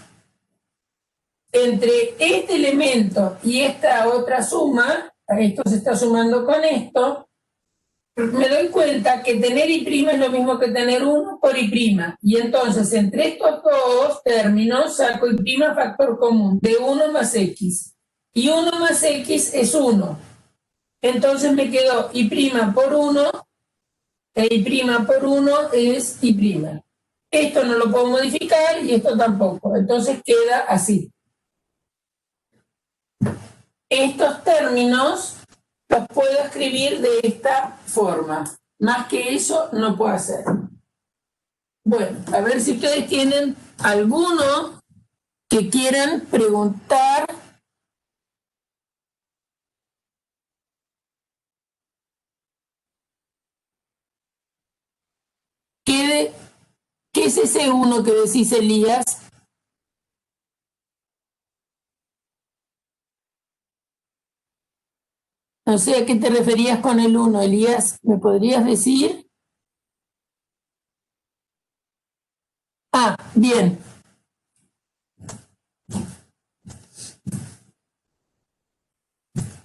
entre este elemento y esta otra suma, esto se está sumando con esto, me doy cuenta que tener y' es lo mismo que tener 1 por y'. Y entonces, entre estos dos términos, saco y' factor común de 1 más x. Y 1 más x es 1. Entonces me quedó y' por 1, e y' por 1 es y'. Esto no lo puedo modificar y esto tampoco. Entonces queda así. Estos términos los puedo escribir de esta forma. Más que eso no puedo hacer. Bueno, a ver si ustedes tienen alguno que quieran preguntar. ¿Qué es ese uno que decís, Elías? No sé a qué te referías con el 1, Elías. ¿Me podrías decir? Ah, bien.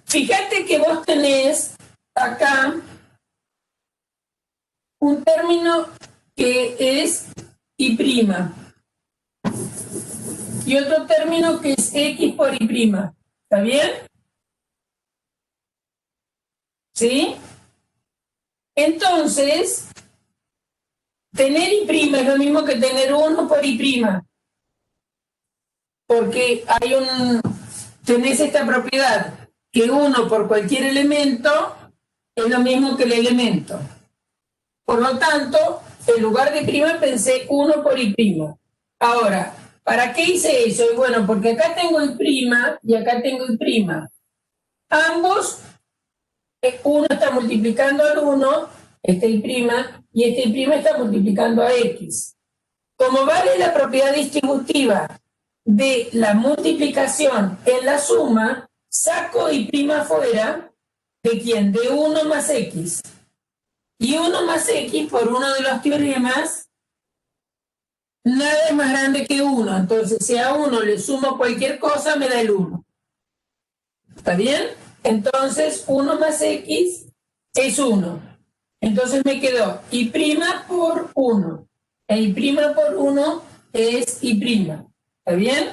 Fíjate que vos tenés acá un término que es y'. Y otro término que es x por y'. ¿Está bien? ¿Sí? Entonces, tener y' es lo mismo que tener 1 por y'. Porque tenés esta propiedad, que 1 por cualquier elemento es lo mismo que el elemento. Por lo tanto, en lugar de prima pensé 1 por y'. Ahora, ¿para qué hice eso? Y bueno, porque acá tengo y' y acá tengo y'. Ambos, uno está multiplicando al 1, este y', y este y' está multiplicando a x. Como vale la propiedad distributiva de la multiplicación en la suma, saco y' fuera, ¿de quién? De 1 más x. Y 1 más x, por uno de los teoremas, nada es más grande que 1. Entonces, si a 1 le sumo cualquier cosa, me da el 1. ¿Está bien? Entonces, 1 más x es 1. Entonces me quedó y' por 1. E y' por 1 es y'. ¿Está bien?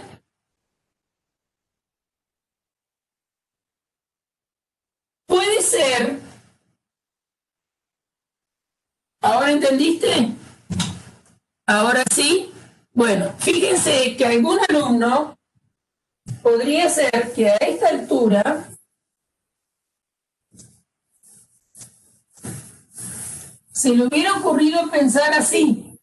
puede ser... ¿Ahora entendiste? ¿Ahora sí? Bueno, fíjense que algún alumno podría ser que a esta altura se le hubiera ocurrido pensar así.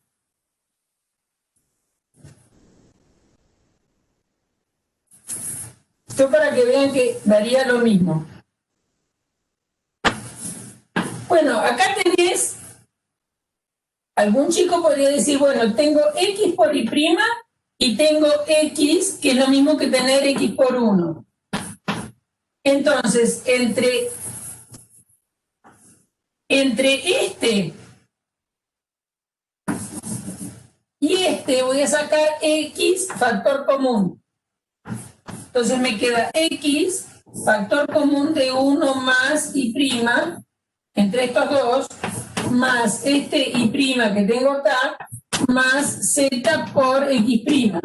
Esto para que vean que daría lo mismo. Bueno, acá tenés, algún chico podría decir, bueno, tengo x por y' y tengo x, que es lo mismo que tener x por 1. Entonces, entre este y este voy a sacar x factor común. Entonces me queda x factor común de 1 más y' entre estos dos, más este y' que tengo acá, más z por x'.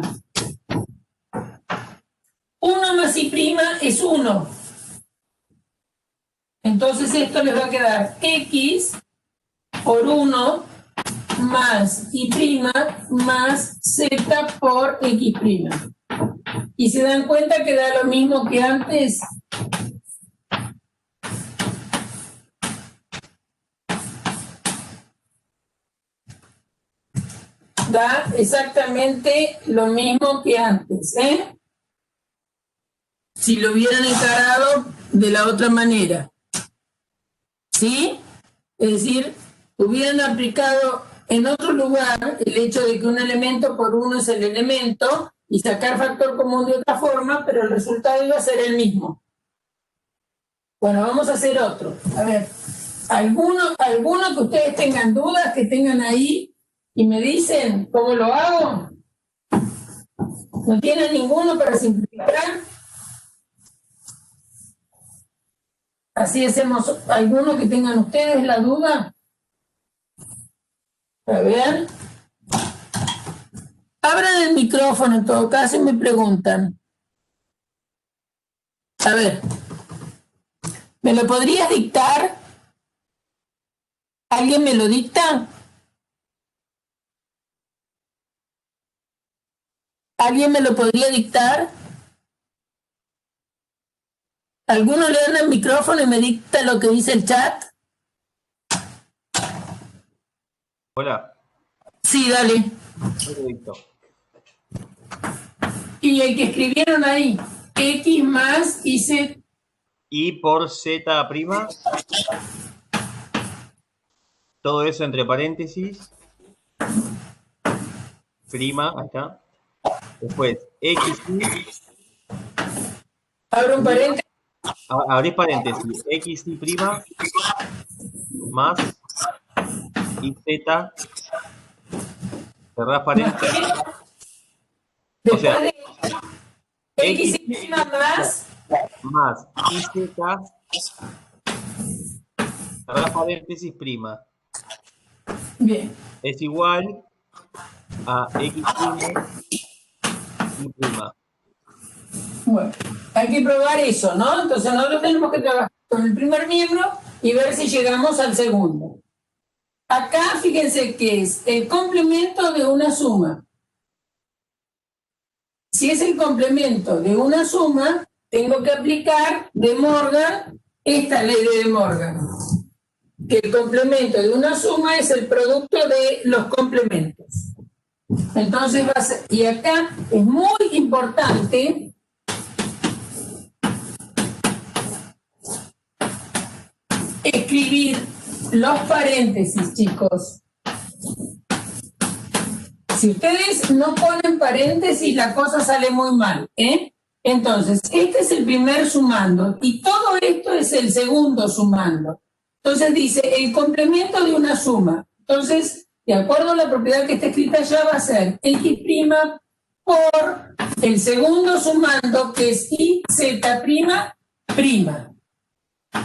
1 más y' es 1. Entonces esto les va a quedar x por 1 más y' más z por x'. ¿Y se dan cuenta que da lo mismo que antes? Da exactamente lo mismo que antes, ¿eh? Si lo hubieran encarado de la otra manera. ¿Sí? Es decir, hubieran aplicado en otro lugar el hecho de que un elemento por uno es el elemento y sacar factor común de otra forma, pero el resultado iba a ser el mismo. Bueno, vamos a hacer otro. A ver, ¿alguno que ustedes tengan dudas, que tengan ahí y me dicen cómo lo hago? ¿No tienen ninguno para simplificar? Así hacemos alguno que tengan ustedes la duda. A ver. Abran el micrófono en todo caso y me preguntan. A ver. ¿Me lo podrías dictar? ¿Alguien me lo dicta? ¿Alguien me lo podría dictar? ¿Alguno le da el micrófono y me dicta lo que dice el chat? Hola. Sí, dale. Y el que escribieron ahí, x más y z. Y por z', todo eso entre paréntesis, prima, ahí está. Después, x, Abro un paréntesis. abrís paréntesis, x y prima más y z, cerrás paréntesis. O sea, x y prima más y z, cerrás paréntesis, prima. Bien. Es igual a x' y prima. Bueno, hay que probar eso, ¿no? Entonces nosotros tenemos que trabajar con el primer miembro y ver si llegamos al segundo. Acá fíjense que es el complemento de una suma. Si es el complemento de una suma, tengo que aplicar de Morgan esta ley de Morgan. Que el complemento de una suma es el producto de los complementos. Entonces va a ser, y acá es muy importante escribir los paréntesis, chicos. Si ustedes no ponen paréntesis, la cosa sale muy mal, ¿eh? Entonces, este es el primer sumando y todo esto es el segundo sumando. Entonces dice el complemento de una suma. Entonces, de acuerdo a la propiedad que está escrita allá, va a ser x' por el segundo sumando, que es y z''.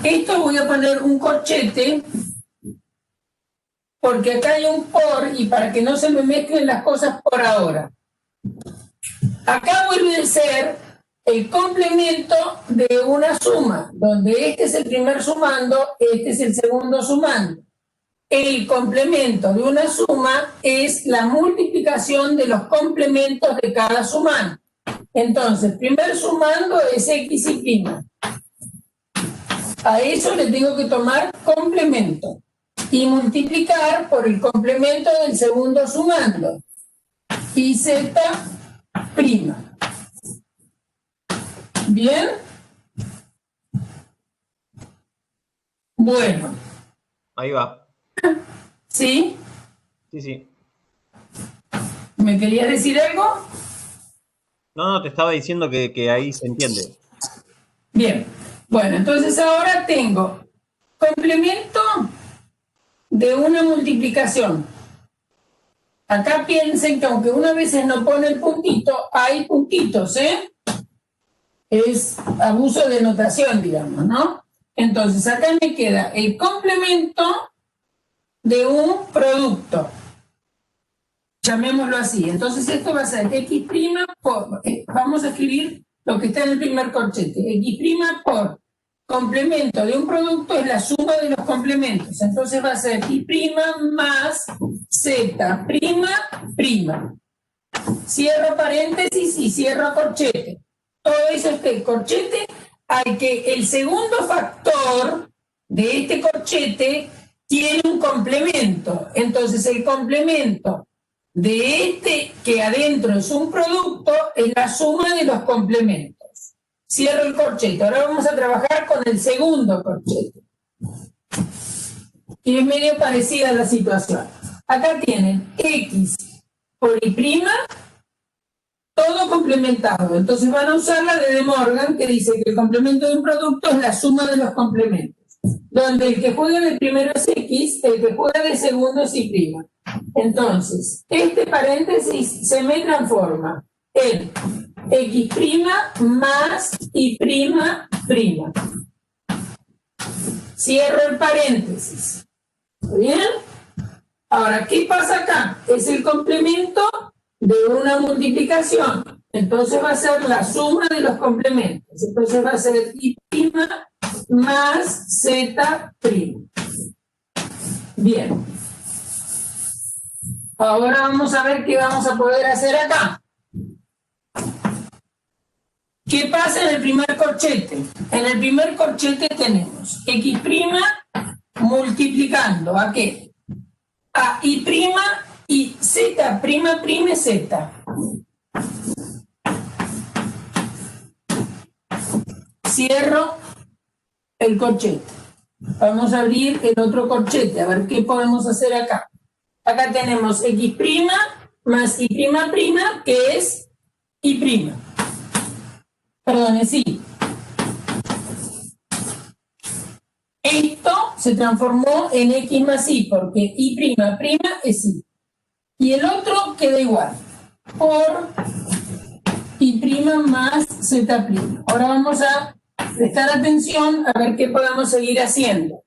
Esto voy a poner un corchete, porque acá hay un por y para que no se me mezclen las cosas por ahora. Acá vuelve a ser el complemento de una suma, donde este es el primer sumando, este es el segundo sumando. El complemento de una suma es la multiplicación de los complementos de cada sumando. Entonces, primer sumando es x y prima. A eso le tengo que tomar complemento y multiplicar por el complemento del segundo sumando. Y z prima. ¿Bien? Bueno. Ahí va. ¿Sí? Sí, sí. ¿Me querías decir algo? No, te estaba diciendo que ahí se entiende. Bien. Bueno, entonces ahora tengo complemento de una multiplicación. Acá piensen que aunque una veces no pone el puntito, hay puntitos, ¿eh? Es abuso de notación, digamos, ¿no? Entonces acá me queda el complemento de un producto. Llamémoslo así. Entonces esto va a ser x' por... vamos a escribir lo que está en el primer corchete. X' por complemento de un producto es la suma de los complementos. Entonces va a ser y' más z''. Cierro paréntesis y cierro corchete. Todo eso es el corchete al que el segundo factor de este corchete tiene un complemento. Entonces el complemento de este que adentro es un producto es la suma de los complementos. Cierro el corchete. Ahora vamos a trabajar con el segundo corchete, que es medio parecida a la situación. Acá tienen x por y', todo complementado. Entonces van a usar la de Morgan, que dice que el complemento de un producto es la suma de los complementos. Donde el que juega de primero es x, el que juega de segundo es y'. Entonces, este paréntesis se me transforma en x' más y''. Cierro el paréntesis. ¿Bien? Ahora, ¿qué pasa acá? Es el complemento de una multiplicación. Entonces va a ser la suma de los complementos. Entonces va a ser y' más z'. Bien. Ahora vamos a ver qué vamos a poder hacer acá. ¿Qué pasa en el primer corchete? En el primer corchete tenemos x' multiplicando ¿a qué? A y' y z'' es z. Cierro el corchete. Vamos a abrir el otro corchete, a ver qué podemos hacer acá. Acá tenemos x' más y'', que es y'. Perdón, es y. Esto se transformó en x más y, porque y' es y. Y el otro queda igual, por y' más z'. Ahora vamos a prestar atención a ver qué podemos seguir haciendo.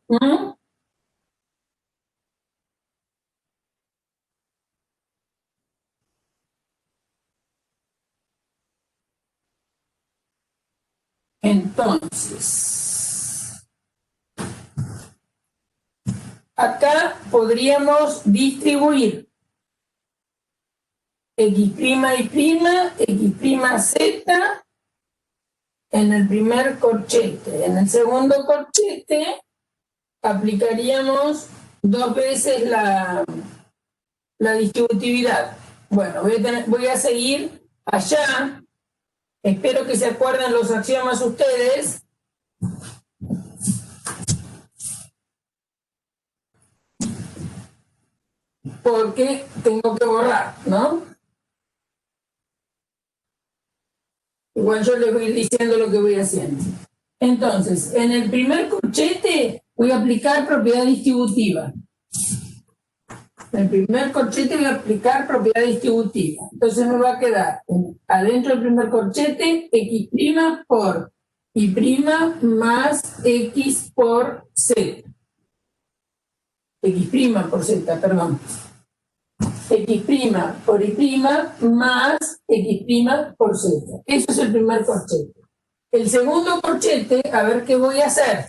Entonces, acá podríamos distribuir x' y', x' z en el primer corchete. En el segundo corchete aplicaríamos 2 veces la distributividad. Bueno, voy a seguir allá. Espero que se acuerden los axiomas ustedes. Porque tengo que borrar, ¿no? Igual yo les voy diciendo lo que voy haciendo. Entonces, en el primer corchete voy a aplicar propiedad distributiva. En el primer corchete voy a aplicar propiedad distributiva. Entonces me va a quedar adentro del primer corchete x' por y' más x por z. X' por z, perdón. X' por Y' más X' por Z. Eso es el primer corchete. El segundo corchete, a ver qué voy a hacer.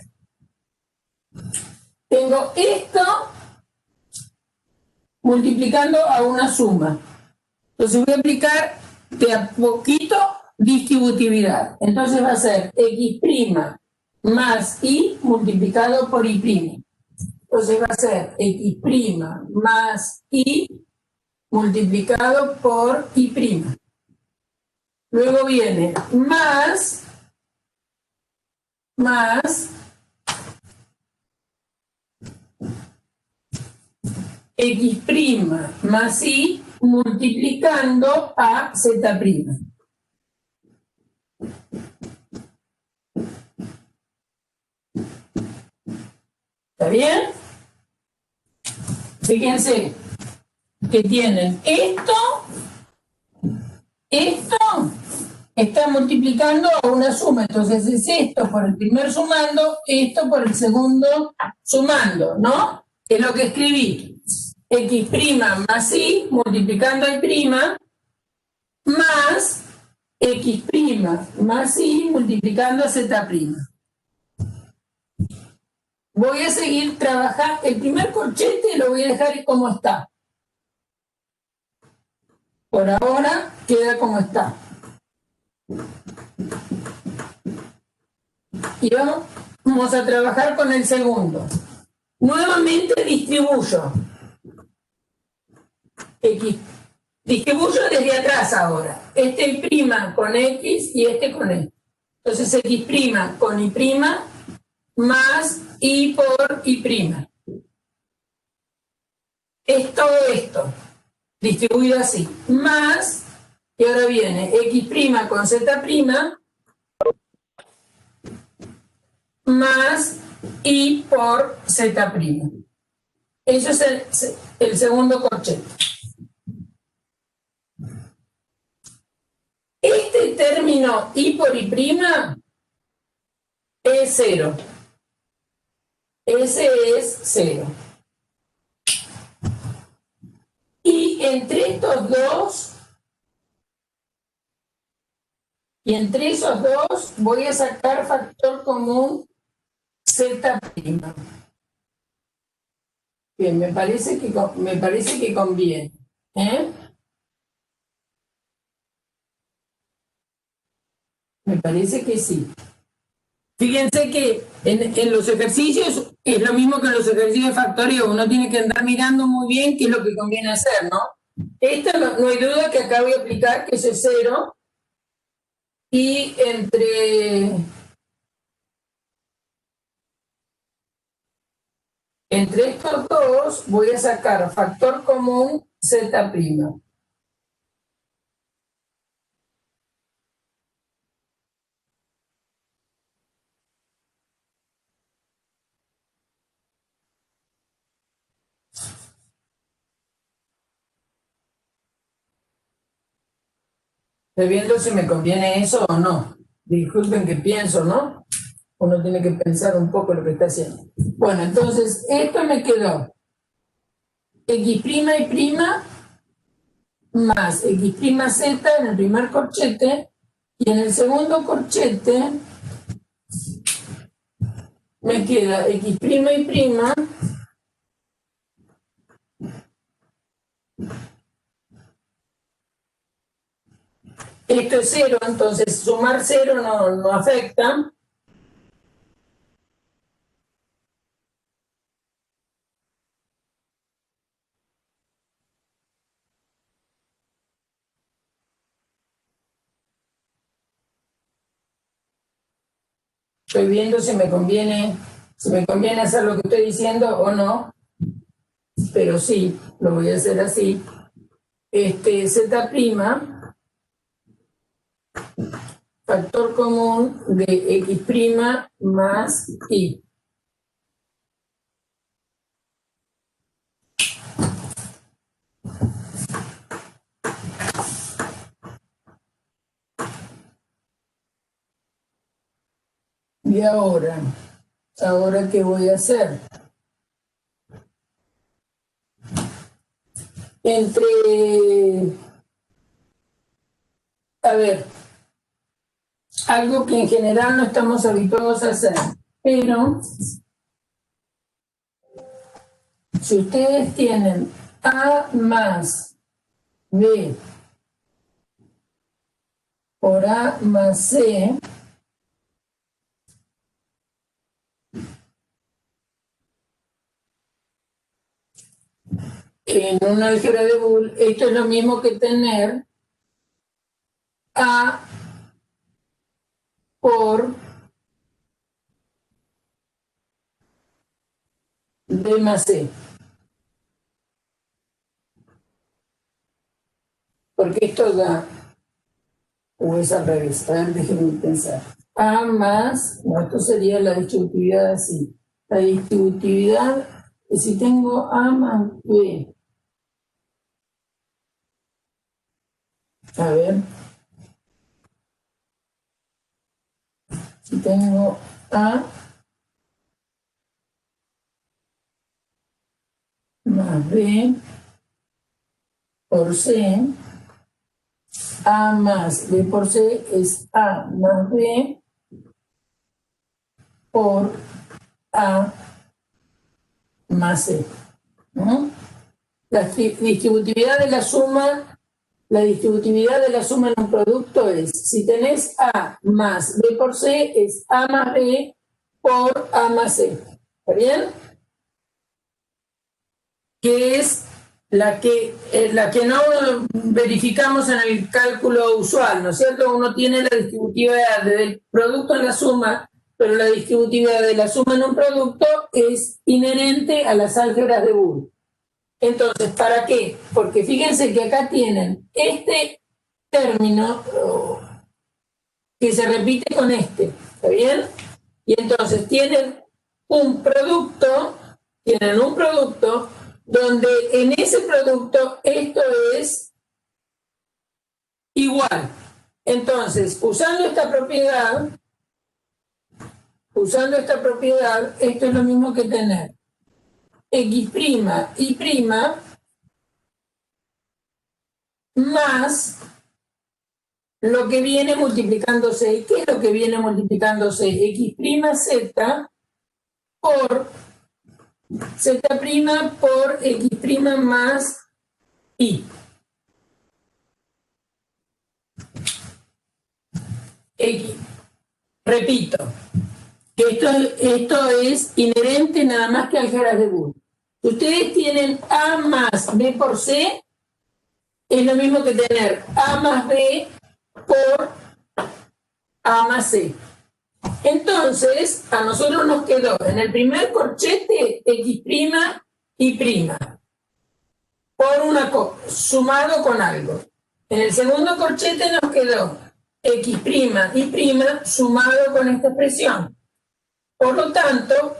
Tengo esto multiplicando a una suma. Entonces voy a aplicar de a poquito distributividad. Entonces va a ser X' más Y multiplicado por Y'. Entonces va a ser X' más Y multiplicado por Y'. Luego viene más X' más Y multiplicando a Z'. ¿Está bien? Fíjense que tienen esto está multiplicando a una suma, entonces es esto por el primer sumando, esto por el segundo sumando, ¿no? Es lo que escribí. X' más Y multiplicando a Y' más X' más Y multiplicando a Z'. Voy a seguir trabajando. El primer corchete lo voy a dejar como está. Por ahora queda como está. Y vamos a trabajar con el segundo. Nuevamente distribuyo. X. Distribuyo desde atrás ahora. Este Y' con X y este con E. Entonces X' con Y' más Y por Y'. Es todo esto. Distribuido así. Más, y ahora viene X' con Z' más Y por Z'. Eso es el segundo corchete. Este término Y por Y' es 0. Ese es 0. Y entre estos dos, y entre esos dos voy a sacar factor común Z'. Bien, me parece que conviene. Me parece que sí. Fíjense que en los ejercicios es lo mismo que en los ejercicios de factoreo. Uno tiene que andar mirando muy bien qué es lo que conviene hacer, ¿no? Esta no hay duda que acá voy a aplicar que eso es 0. Y entre estos dos voy a sacar factor común Z'. Estoy viendo si me conviene eso o no. Disculpen que pienso, ¿no? Uno tiene que pensar un poco lo que está haciendo. Bueno, entonces, esto me quedó X', Y' más X', Z en el primer corchete, y en el segundo corchete me queda X', Y', esto es 0, entonces sumar 0 no afecta. Estoy viendo si me conviene hacer lo que estoy diciendo o no, pero sí, lo voy a hacer así. Z', factor común de X' más Y. Y ahora ¿qué voy a hacer? entre, a ver, algo que en general no estamos habituados a hacer, pero si ustedes tienen A más B por A más C, en una álgebra de Boole, esto es lo mismo que tener A por B más C. Porque esto da, o es al revés, a ver, déjenme pensar. A más, no, esto sería la distributividad así. La distributividad, si tengo A más B, a ver, si tengo A más B por C, A más B por C es A más B por A más C, ¿no? La distributividad de la suma en un producto es, si tenés A más B por C, es A más B por A más C. ¿Está bien? Que es la que no verificamos en el cálculo usual, ¿no es cierto? Uno tiene la distributividad del producto en la suma, pero la distributividad de la suma en un producto es inherente a las álgebras de Boole. Entonces, ¿para qué? Porque fíjense que acá tienen este término que se repite con este, ¿está bien? Y entonces tienen un producto donde en ese producto esto es igual. Entonces, usando esta propiedad, esto es lo mismo que tener X' y' más lo que viene multiplicándose. ¿Qué es lo que viene multiplicándose? X' z por z' por X' más y. X. Repito, que esto es inherente nada más que a álgebras de Boole. Ustedes tienen A más B por C, es lo mismo que tener A más B por A más C. Entonces, a nosotros nos quedó en el primer corchete X' y' por una sumado con algo. En el segundo corchete nos quedó X' y' sumado con esta expresión. Por lo tanto,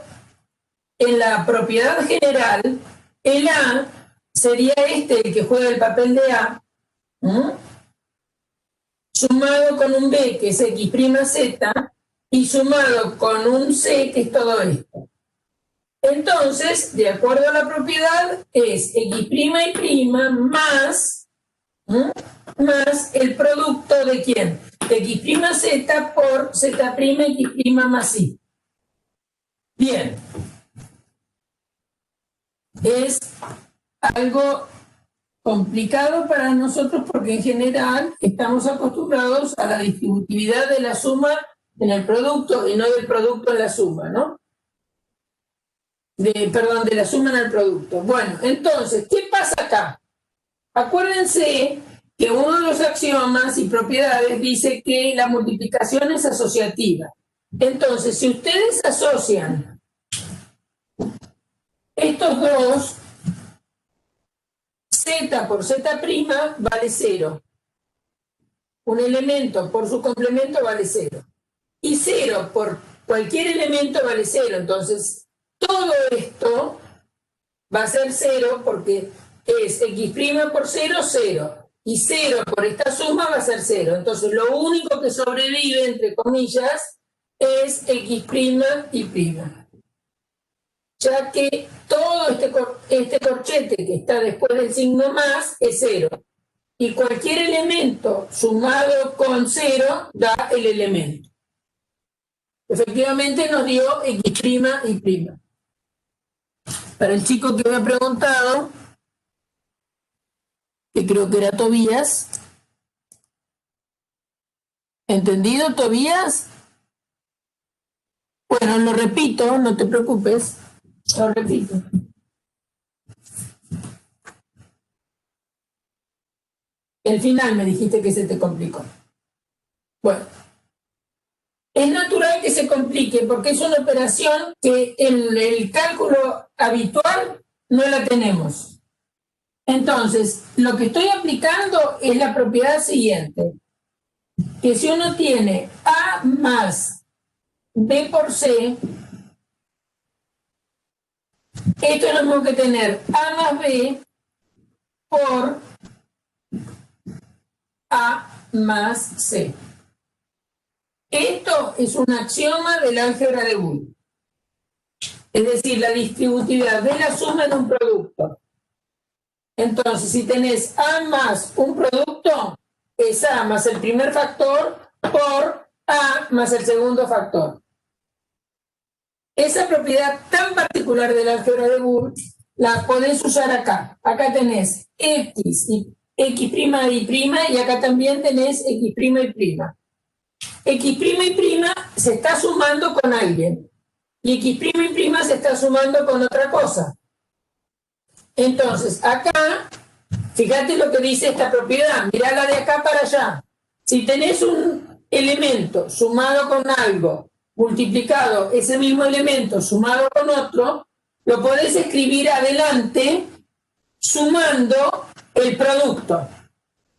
en la propiedad general, el A sería el que juega el papel de A, sumado con un B, que es X' z, y sumado con un C, que es todo esto. Entonces, de acuerdo a la propiedad, es X' y' más el producto de ¿quién? De X' z por Z' X' más Y. Bien. Es algo complicado para nosotros porque en general estamos acostumbrados a la distributividad de la suma en el producto y no del producto en la suma, ¿no? De la suma en el producto. Bueno, entonces, ¿qué pasa acá? Acuérdense que uno de los axiomas y propiedades dice que la multiplicación es asociativa. Entonces, si ustedes asocian estos dos, Z por Z' vale 0. Un elemento por su complemento vale 0. Y 0 por cualquier elemento vale 0. Entonces, todo esto va a ser 0 porque es X' por 0, 0. Y 0 por esta suma va a ser 0. Entonces, lo único que sobrevive, entre comillas, es X' y'. ya que todo este corchete que está después del signo más es 0. Y cualquier elemento sumado con 0 da el elemento. Efectivamente nos dio X' y prima. Para el chico que me ha preguntado, que creo que era Tobías, ¿entendido, Tobías? Bueno, lo repito, no te preocupes, lo repito. El final me dijiste que se te complicó. Bueno, es natural que se complique porque es una operación que en el cálculo habitual no la tenemos. Entonces, lo que estoy aplicando es la propiedad siguiente, que si uno tiene A más B por C, esto es lo mismo que tener A más B por A más C. Esto es un axioma del álgebra de Boole. Es decir, la distributividad de la suma de un producto. Entonces, si tenés A más un producto, es A más el primer factor por A más el segundo factor. Esa propiedad tan particular del álgebra de Boole la podés usar acá. Acá tenés X y X' y acá también tenés X' y prima. X' y se está sumando con alguien. Y X' y se está sumando con otra cosa. Entonces, acá, fíjate lo que dice esta propiedad, mirala de acá para allá. Si tenés un elemento sumado con algo, multiplicado ese mismo elemento sumado con otro, lo podés escribir adelante sumando el producto.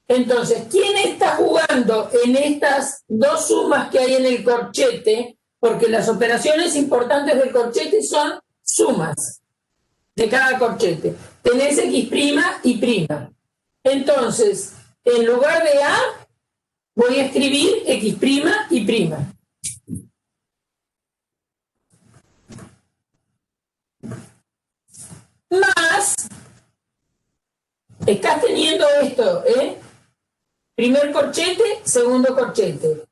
Entonces, ¿quién está jugando en estas dos sumas que hay en el corchete? Porque las operaciones importantes del corchete son sumas de cada corchete. Tenés X' y prima. Entonces, en lugar de A, voy a escribir X' y prima. Más, estás teniendo esto, primer corchete, segundo corchete.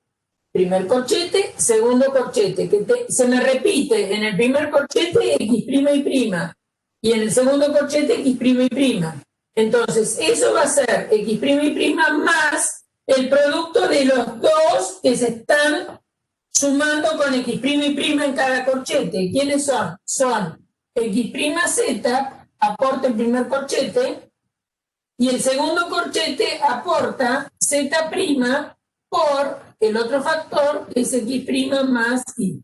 Primer corchete, segundo corchete. Se me repite en el primer corchete X' y prima. Y en el segundo corchete X' y prima. Entonces, eso va a ser X' y prima más el producto de los dos que se están sumando con X' y prima en cada corchete. ¿Quiénes son? Son X'(z) aporta el primer corchete y el segundo corchete aporta Z' por el otro factor, que es X' más Y.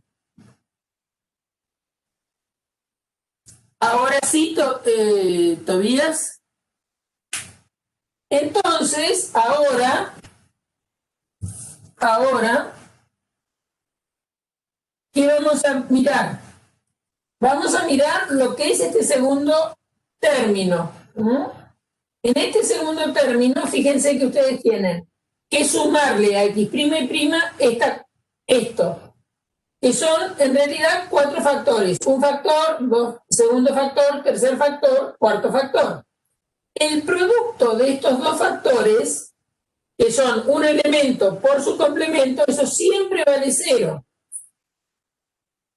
Ahora sí, Tobías. Entonces, ahora, ¿qué vamos a mirar? Vamos a mirar lo que es este segundo término. En este segundo término, fíjense que ustedes tienen que sumarle a X' y prima esto, que son en realidad 4 factores. Un factor, segundo factor, tercer factor, cuarto factor. El producto de estos dos factores, que son un elemento por su complemento, eso siempre vale 0.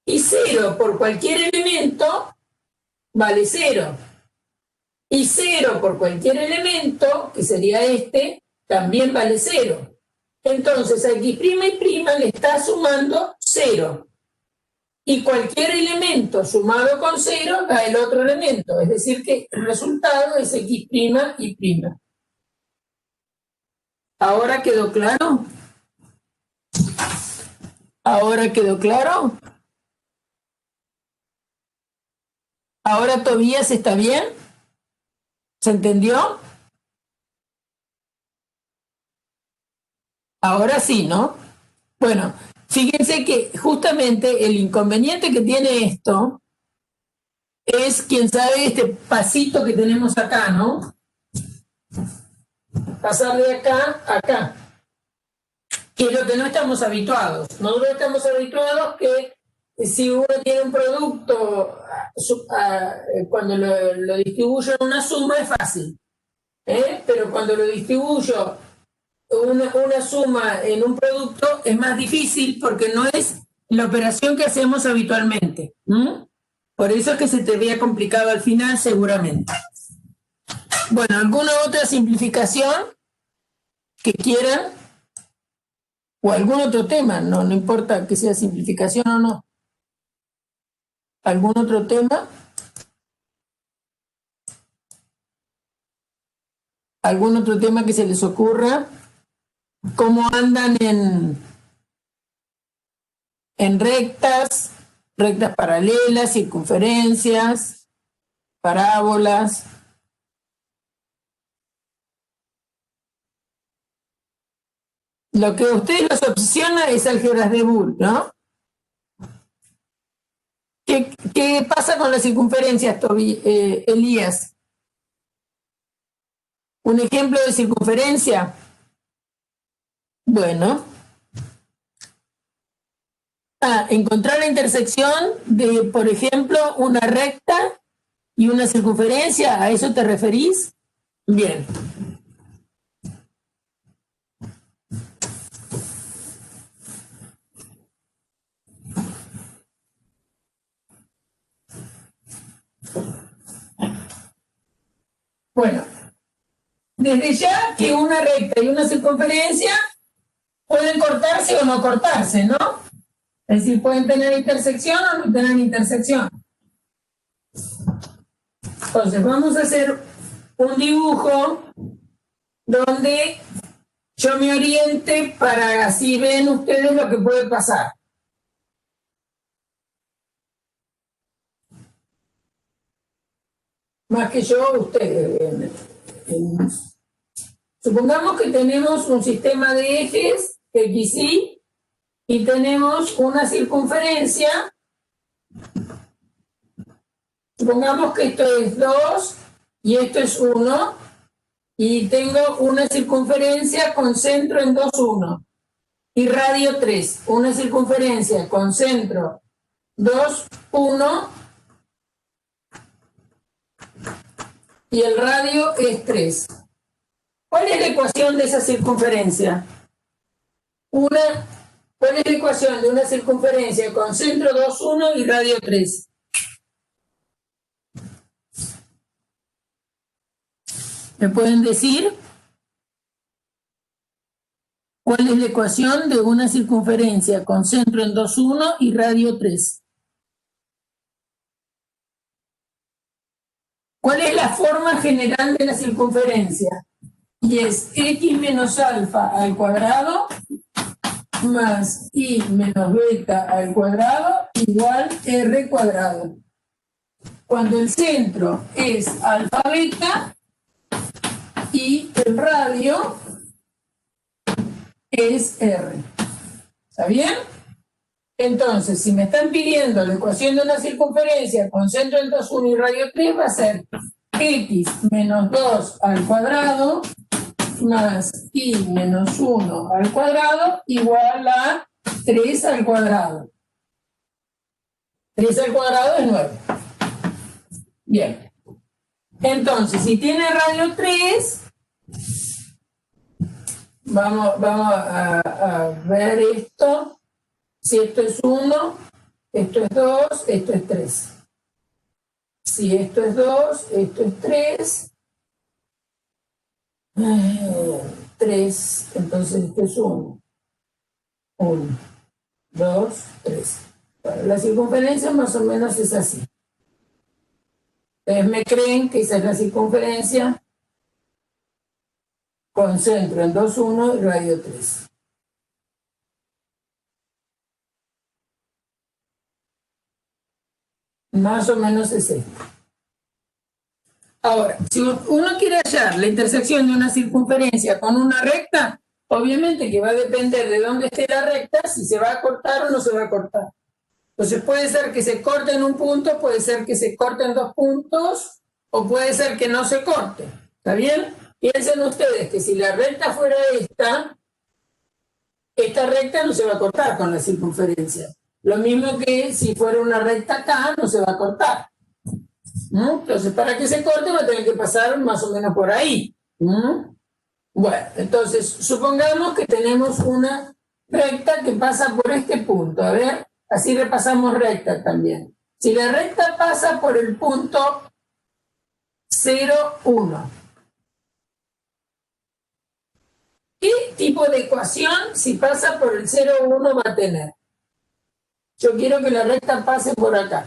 Y 0 por cualquier elemento vale 0. Y 0 por cualquier elemento, que sería este, también vale 0. Entonces a X' y prima le está sumando 0. Y cualquier elemento sumado con 0 da el otro elemento. Es decir que el resultado es X' y prima. ¿Ahora quedó claro? ¿Ahora quedó claro? ¿Ahora Tobías está bien? ¿Se entendió? Ahora sí, ¿no? Bueno, fíjense que justamente el inconveniente que tiene esto es, quién sabe, este pasito que tenemos acá, ¿no? Pasar de acá a acá, que es lo que no estamos habituados. Nosotros estamos habituados que si uno tiene un producto, cuando lo distribuyo en una suma es fácil, pero cuando lo distribuyo una suma en un producto es más difícil porque no es la operación que hacemos habitualmente. Por eso es que se te vea complicado al final seguramente. Bueno, ¿alguna otra simplificación que quieran? O algún otro tema, no importa que sea simplificación o no. ¿Algún otro tema? ¿Algún otro tema que se les ocurra? ¿Cómo andan en rectas paralelas, circunferencias, parábolas? Lo que a ustedes los obsesiona es álgebras de Boole, ¿no? ¿Qué pasa con las circunferencias, Elías? ¿Un ejemplo de circunferencia? Bueno. Encontrar la intersección de, por ejemplo, una recta y una circunferencia. ¿A eso te referís? Bien. Bueno, desde ya que una recta y una circunferencia pueden cortarse o no cortarse, ¿no? Es decir, pueden tener intersección o no tener intersección. Entonces, vamos a hacer un dibujo donde yo me oriente para así ven ustedes lo que puede pasar. Más que yo, ustedes. Supongamos que tenemos un sistema de ejes, X, Y, y tenemos una circunferencia. Supongamos que esto es 2 y esto es 1, y tengo una circunferencia con centro en 2, 1, y radio 3. Una circunferencia con centro 2, 1, y el radio es 3. ¿Cuál es la ecuación de esa circunferencia? ¿Cuál es la ecuación de una circunferencia con centro 2, 1 y radio 3? ¿Me pueden decir? ¿Cuál es la ecuación de una circunferencia con centro en 2, 1 y radio 3? ¿Cuál es la forma general de la circunferencia? Y es x menos alfa al cuadrado más y menos beta al cuadrado igual r cuadrado. Cuando el centro es alfa beta y el radio es r. ¿Está bien? Entonces, si me están pidiendo la ecuación de una circunferencia con centro en 2, 1 y radio 3, va a ser x menos 2 al cuadrado más y menos 1 al cuadrado igual a 3 al cuadrado. 3 al cuadrado es 9. Bien. Entonces, si tiene radio 3, vamos a ver esto. Si esto es 1, esto es 2, esto es 3. Si esto es 2, esto es 3. 3, entonces esto es 1. 1, 2, 3. Bueno, la circunferencia más o menos es así. Ustedes me creen que esa es la circunferencia con centro en 2, 1 y radio 3. Más o menos es esto. Ahora, si uno quiere hallar la intersección de una circunferencia con una recta, obviamente que va a depender de dónde esté la recta, si se va a cortar o no se va a cortar. Entonces puede ser que se corte en un punto, puede ser que se corte en 2 puntos, o puede ser que no se corte. ¿Está bien? Piensen ustedes que si la recta fuera esta recta no se va a cortar con la circunferencia. Lo mismo que si fuera una recta acá, no se va a cortar. ¿No? Entonces, para que se corte va a tener que pasar más o menos por ahí. ¿No? Bueno, entonces, supongamos que tenemos una recta que pasa por este punto. A ver, así repasamos recta también. Si la recta pasa por el punto 0, 1, ¿qué tipo de ecuación, si pasa por el 0, 1, va a tener? Yo quiero que la recta pase por acá.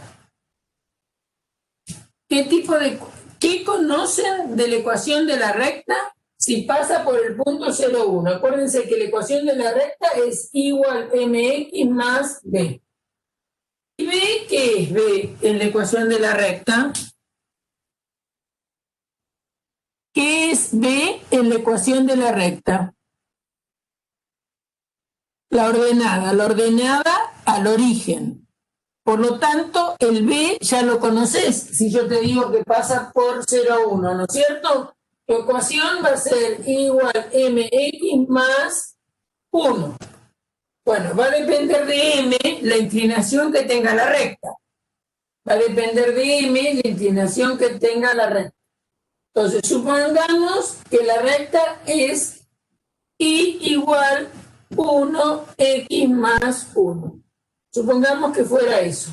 ¿Qué conocen de la ecuación de la recta si pasa por el punto 0, 1? Acuérdense que la ecuación de la recta es igual mx más b. ¿Y b qué es b en la ecuación de la recta? ¿Qué es b en la ecuación de la recta? La ordenada al origen. Por lo tanto, el b ya lo conoces si yo te digo que pasa por 0, 1, ¿no es cierto? Tu ecuación va a ser igual mx más 1. Bueno, va a depender de m la inclinación que tenga la recta. Va a depender de m la inclinación que tenga la recta. Entonces, supongamos que la recta es y igual 1x más 1. Supongamos que fuera eso.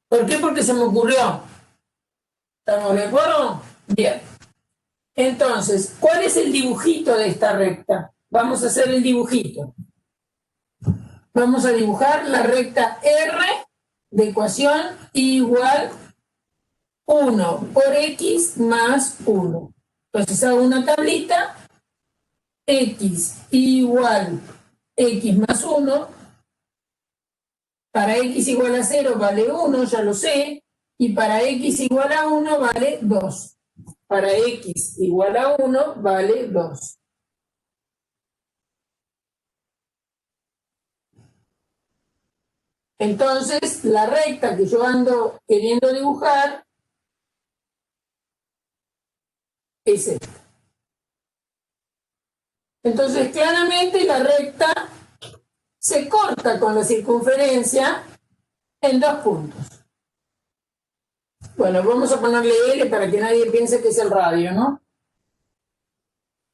¿Por qué? Porque se me ocurrió. ¿Estamos de acuerdo? Bien. Entonces, ¿cuál es el dibujito de esta recta? Vamos a hacer el dibujito. Vamos a dibujar la recta R de ecuación igual 1 por x más 1. Entonces hago una tablita, x igual x más 1. Para x igual a 0 vale 1, ya lo sé, y para x igual a 1 vale 2. Para x igual a 1 vale 2. Entonces, la recta que yo ando queriendo dibujar es esta. Entonces, claramente la recta se corta con la circunferencia en 2 puntos. Bueno, vamos a ponerle L para que nadie piense que es el radio, ¿no?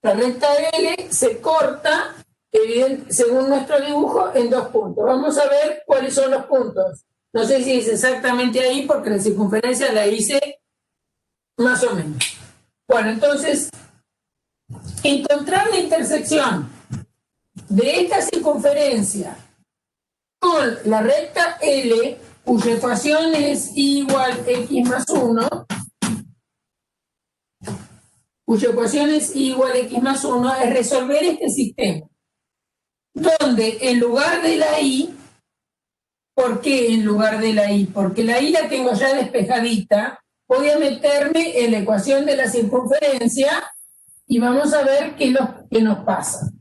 La recta L se corta, según nuestro dibujo, en 2 puntos. Vamos a ver cuáles son los puntos. No sé si es exactamente ahí porque la circunferencia la hice más o menos. Bueno, entonces, encontrar la intersección de esta circunferencia con la recta L, cuya ecuación es igual x más 1, es resolver este sistema, donde en lugar de la I, ¿por qué en lugar de la I? Porque la I la tengo ya despejadita, voy a meterme en la ecuación de la circunferencia y vamos a ver qué nos pasa.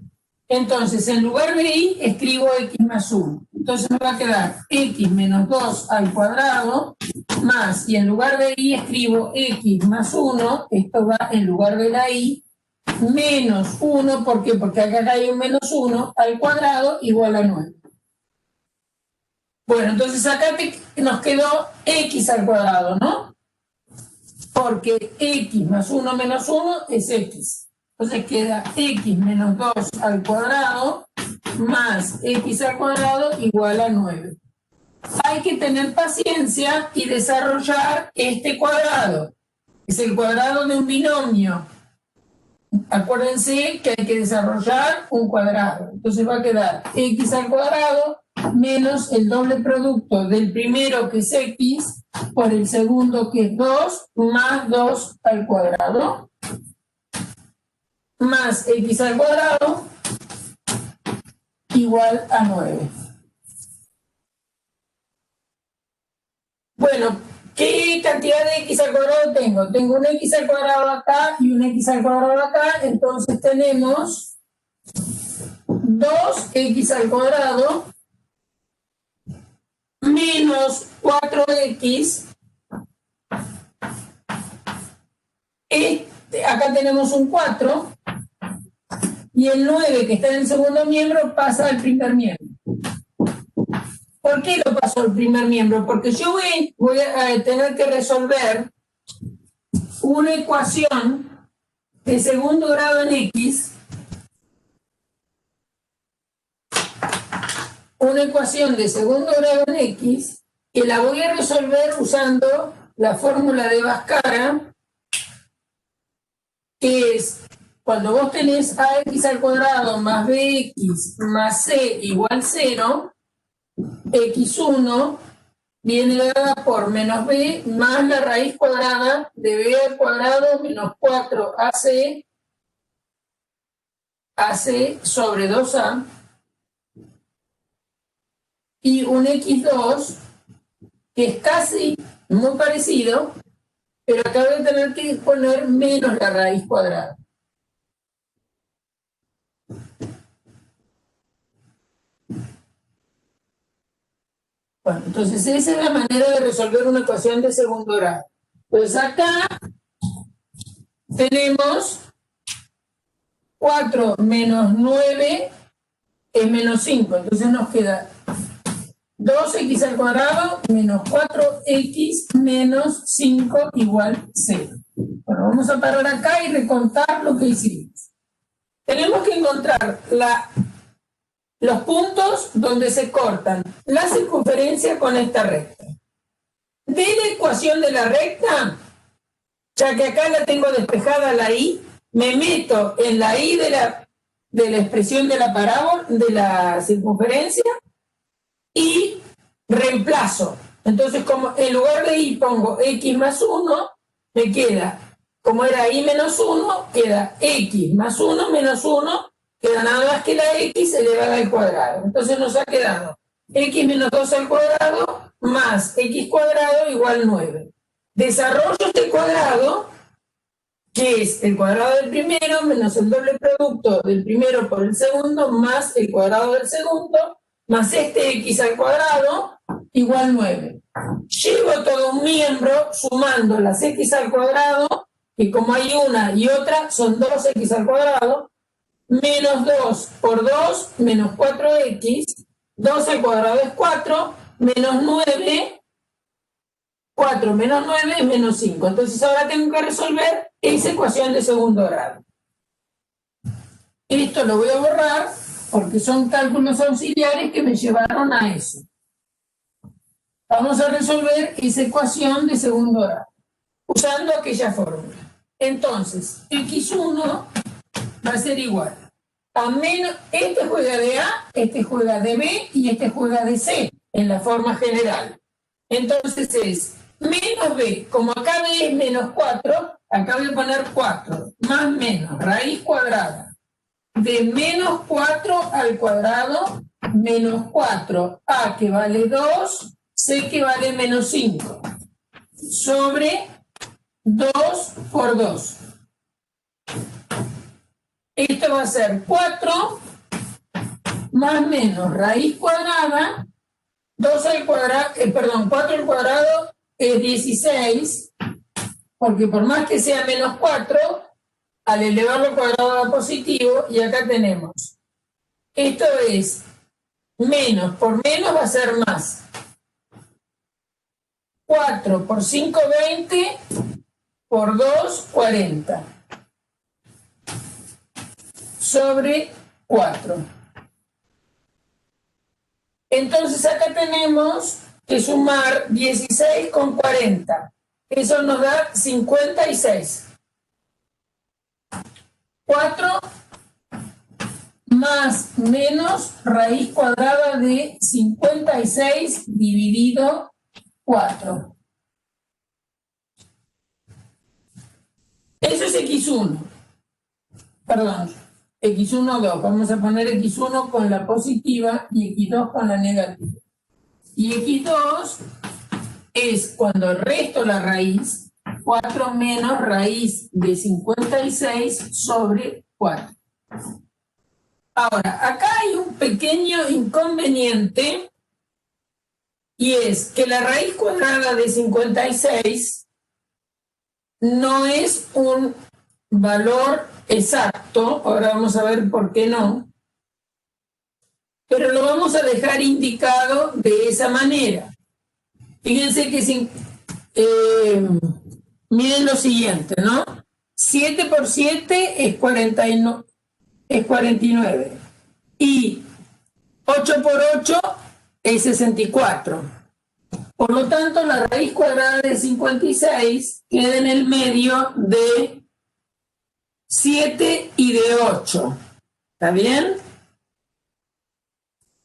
Entonces, en lugar de I, escribo x más 1. Entonces me va a quedar x menos 2 al cuadrado, más, y en lugar de I, escribo x más 1, esto va en lugar de la I, menos 1, ¿por qué? Porque acá hay un menos 1 al cuadrado igual a 9. Bueno, entonces acá nos quedó x al cuadrado, ¿no? Porque x más 1 menos 1 es x. Entonces queda x menos 2 al cuadrado más x al cuadrado igual a 9. Hay que tener paciencia y desarrollar este cuadrado. Es el cuadrado de un binomio. Acuérdense que hay que desarrollar un cuadrado. Entonces va a quedar x al cuadrado menos el doble producto del primero, que es x, por el segundo, que es 2, más 2 al cuadrado, más x al cuadrado igual a 9. Bueno, ¿qué cantidad de x al cuadrado tengo? Tengo un x al cuadrado acá y un x al cuadrado acá, entonces tenemos 2x al cuadrado menos 4x. Acá tenemos un 4. Y el 9 que está en el segundo miembro pasa al primer miembro. ¿Por qué lo paso al primer miembro? Porque yo voy a tener que resolver una ecuación de segundo grado en X, que la voy a resolver usando la fórmula de Bhaskara, que es cuando vos tenés ax al cuadrado más bx más c igual 0, x1 viene dada por menos b más la raíz cuadrada de b al cuadrado menos 4ac sobre 2a, y un x2 que es casi muy parecido, pero acá voy a tener que poner menos la raíz cuadrada. Bueno, entonces esa es la manera de resolver una ecuación de segundo grado. Pues acá tenemos 4 menos 9 es menos 5, entonces nos queda 2x al cuadrado menos 4x menos 5 igual 0. Bueno, vamos a parar acá y recontar lo que hicimos. Tenemos que encontrar los puntos donde se cortan la circunferencia con esta recta. De la ecuación de la recta, ya que acá la tengo despejada la y, me meto en la y de la expresión de la parábola, de la circunferencia, y reemplazo. Entonces, como en lugar de y pongo x más 1, me queda, como era y menos 1, queda x más 1 menos 1, queda nada más que la x elevada al cuadrado. Entonces nos ha quedado x menos 2 al cuadrado más x cuadrado igual 9. Desarrollo este cuadrado, que es el cuadrado del primero menos el doble producto del primero por el segundo más el cuadrado del segundo más este x al cuadrado igual 9. Llevo todo un miembro sumando las x al cuadrado, que como hay una y otra son 2x al cuadrado, menos 2 por 2 menos 4x, 2 al cuadrado es 4, menos 9, 4 menos 9 es menos 5. Entonces ahora tengo que resolver esa ecuación de segundo grado. Esto lo voy a borrar porque son cálculos auxiliares que me llevaron a eso. Vamos a resolver esa ecuación de segundo grado usando aquella fórmula. Entonces, x1 va a ser igual a menos, este juega de A, este juega de B y este juega de C en la forma general. Entonces es menos B, como acá B es menos 4, acá voy a poner 4, más menos raíz cuadrada de menos 4 al cuadrado menos 4A que vale 2, C que vale menos 5, sobre 2 por 2. Esto va a ser 4 más menos raíz cuadrada, 2 al cuadrado, 4 al cuadrado es 16, porque por más que sea menos 4, al elevarlo al cuadrado da positivo, y acá tenemos, esto es menos por menos va a ser más. 4 por 5, 20, por 2, 40. Sobre 4. Entonces acá tenemos que sumar 16 con 40. Eso nos da 56. 4 más menos raíz cuadrada de 56 dividido 4. Eso es x1. Perdón, x1, 2. Vamos a poner x1 con la positiva y x2 con la negativa. Y x2 es cuando resto la raíz, 4 menos raíz de 56 sobre 4. Ahora, acá hay un pequeño inconveniente, y es que la raíz cuadrada de 56 no es un valor exacto. Ahora vamos a ver por qué no. pero lo vamos a dejar indicado de esa manera. Fíjense que miren lo siguiente, ¿no? 7 por 7 es 49. Y 8 por 8 es 64. Por lo tanto, la raíz cuadrada de 56 queda en el medio de 7 y de 8. ¿Está bien?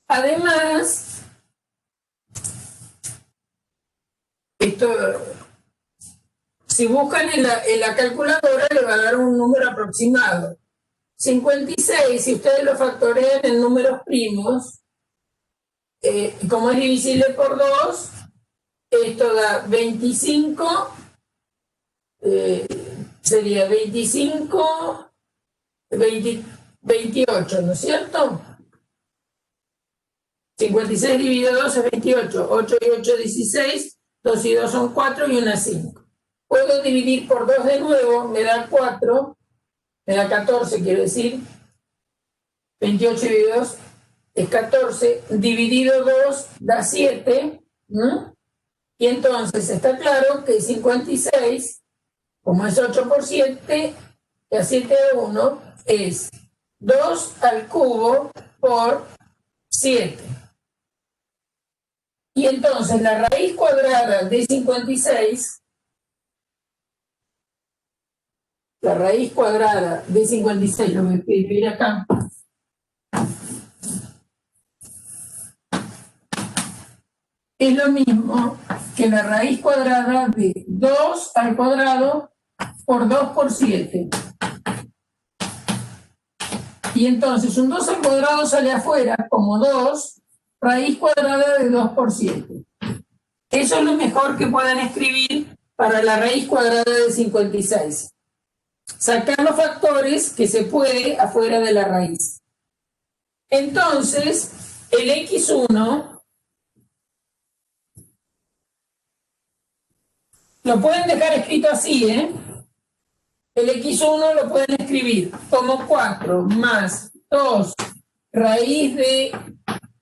Además, si buscan en la calculadora, le va a dar un número aproximado. 56, si ustedes lo factorean en números primos, como es divisible por 2, esto da 25, sería 25, 28, ¿no es cierto? 56 dividido 2 es 28, 8 y 8 es 16, 2 y 2 son 4 y 1 es 5. Puedo dividir por 2 de nuevo, me da 4, me da 14, quiero decir. 28 dividido 2 es 14, dividido 2 da 7, ¿no? Y entonces está claro que 56, como es 8 por 7, da 7 a 1, es 2 al cubo por 7. Y entonces la raíz cuadrada de 56, la raíz cuadrada de 56, lo voy a escribir acá, es lo mismo que la raíz cuadrada de 2 al cuadrado por 2 por 7. Y entonces un 2 al cuadrado sale afuera como 2, raíz cuadrada de 2 por 7. Eso es lo mejor que pueden escribir para la raíz cuadrada de 56. Sacar los factores que se puede afuera de la raíz. Entonces, el x1 lo pueden dejar escrito así, ¿eh? El x1 lo pueden escribir como 4 más 2 raíz de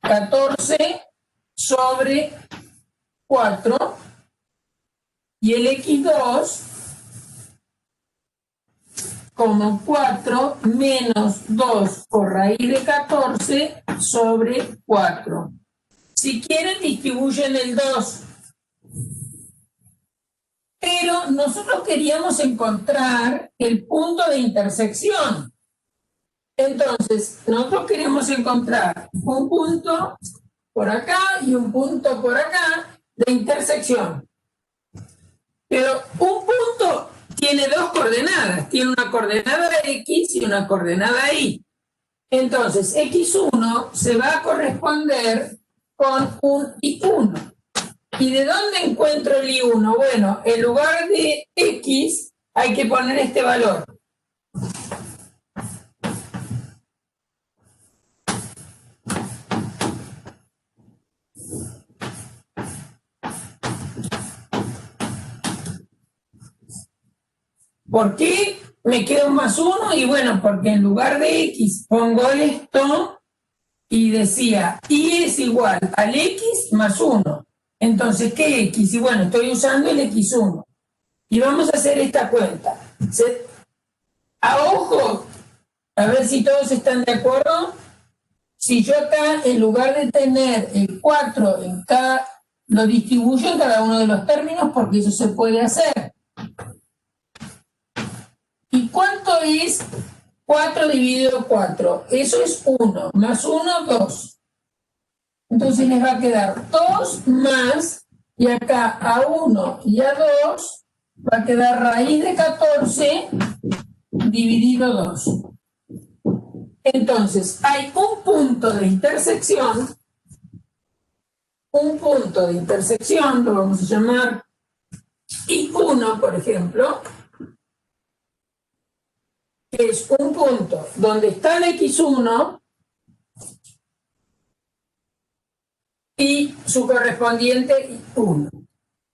14 sobre 4, y el x2 como 4 menos 2 por raíz de 14 sobre 4. Si quieren, distribuyen el 2. Pero nosotros queríamos encontrar el punto de intersección. Entonces, nosotros queremos encontrar un punto por acá y un punto por acá de intersección. Pero un punto tiene dos coordenadas. Tiene una coordenada X y una coordenada Y. Entonces, X1 se va a corresponder con un Y1. ¿Y de dónde encuentro el I1? Bueno, en lugar de X hay que poner este valor. ¿Por qué me queda un más 1? Y bueno, porque en lugar de X pongo esto y decía Y es igual al X más 1. Entonces, ¿qué X? Y bueno, estoy usando el X1. Y vamos a hacer esta cuenta. A ojo, a ver si todos están de acuerdo. Si yo acá, en lugar de tener el 4 en cada, lo distribuyo en cada uno de los términos, porque eso se puede hacer. ¿Y cuánto es 4 dividido 4? Eso es 1, más 1, 2. Entonces les va a quedar 2 más, y acá a 1 y a 2 va a quedar raíz de 14 dividido 2. Entonces hay un punto de intersección, lo vamos a llamar I1, por ejemplo, que es un punto donde está el X1 y su correspondiente I1.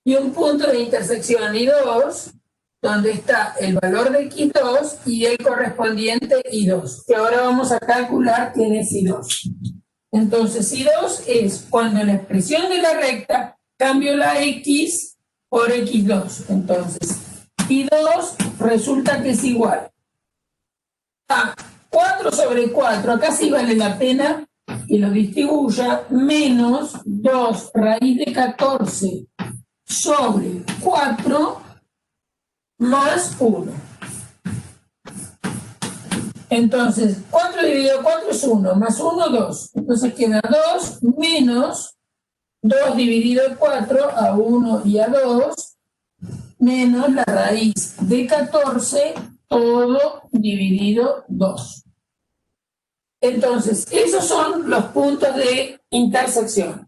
Y un punto de intersección I2, donde está el valor de X2 y el correspondiente I2, que ahora vamos a calcular quién es I2. Entonces, I2 es cuando en la expresión de la recta cambio la X por X2. Entonces, I2 resulta que es igual a 4 sobre 4, acá sí vale la pena que lo distribuya, menos 2 raíz de 14 sobre 4 más 1. Entonces, 4 dividido 4 es 1, más 1, 2. Entonces queda 2 menos 2 dividido 4 a 1 y a 2, menos la raíz de 14, todo dividido 2. Entonces, esos son los puntos de intersección.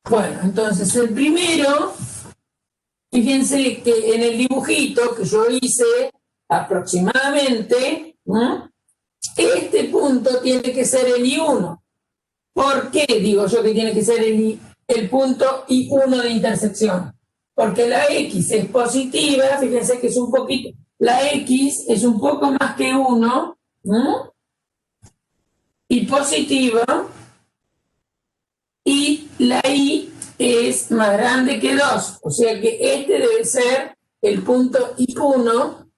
Bueno, entonces el primero, fíjense que en el dibujito que yo hice aproximadamente, ¿no?, este punto tiene que ser el I1. ¿Por qué digo yo que tiene que ser el punto I1 de intersección? Porque la X es positiva, fíjense que es un poquito, la X es un poco más que 1, ¿no?, y positiva, y la I es más grande que 2, o sea que este debe ser el punto I1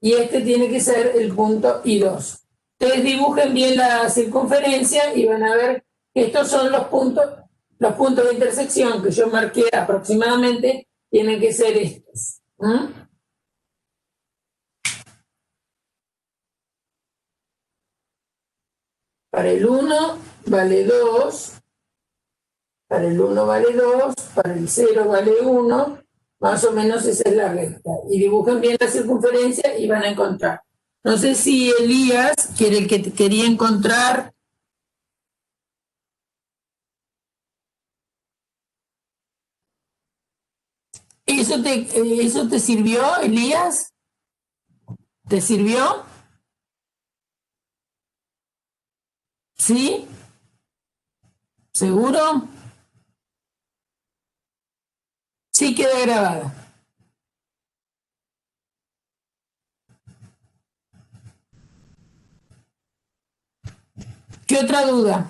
y este tiene que ser el punto I2. Ustedes dibujen bien la circunferencia y van a ver que estos son los puntos de intersección que yo marqué aproximadamente, tienen que ser estos. Para el 1 vale 2, para el 1 vale 2, para el 0 vale 1, más o menos esa es la recta. Y dibujen bien la circunferencia y van a encontrar. No sé si Elías, que era el que quería encontrar. ¿Eso te sirvió, Elías? ¿Te sirvió? ¿Sí? ¿Seguro? Sí, queda grabada. ¿Qué otra duda?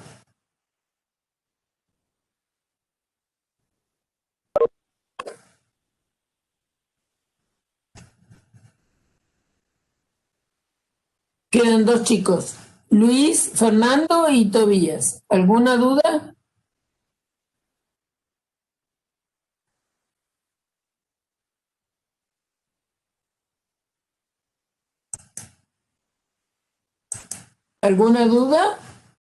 Quedan 2 chicos, Luis, Fernando y Tobías. ¿Alguna duda? ¿Alguna duda?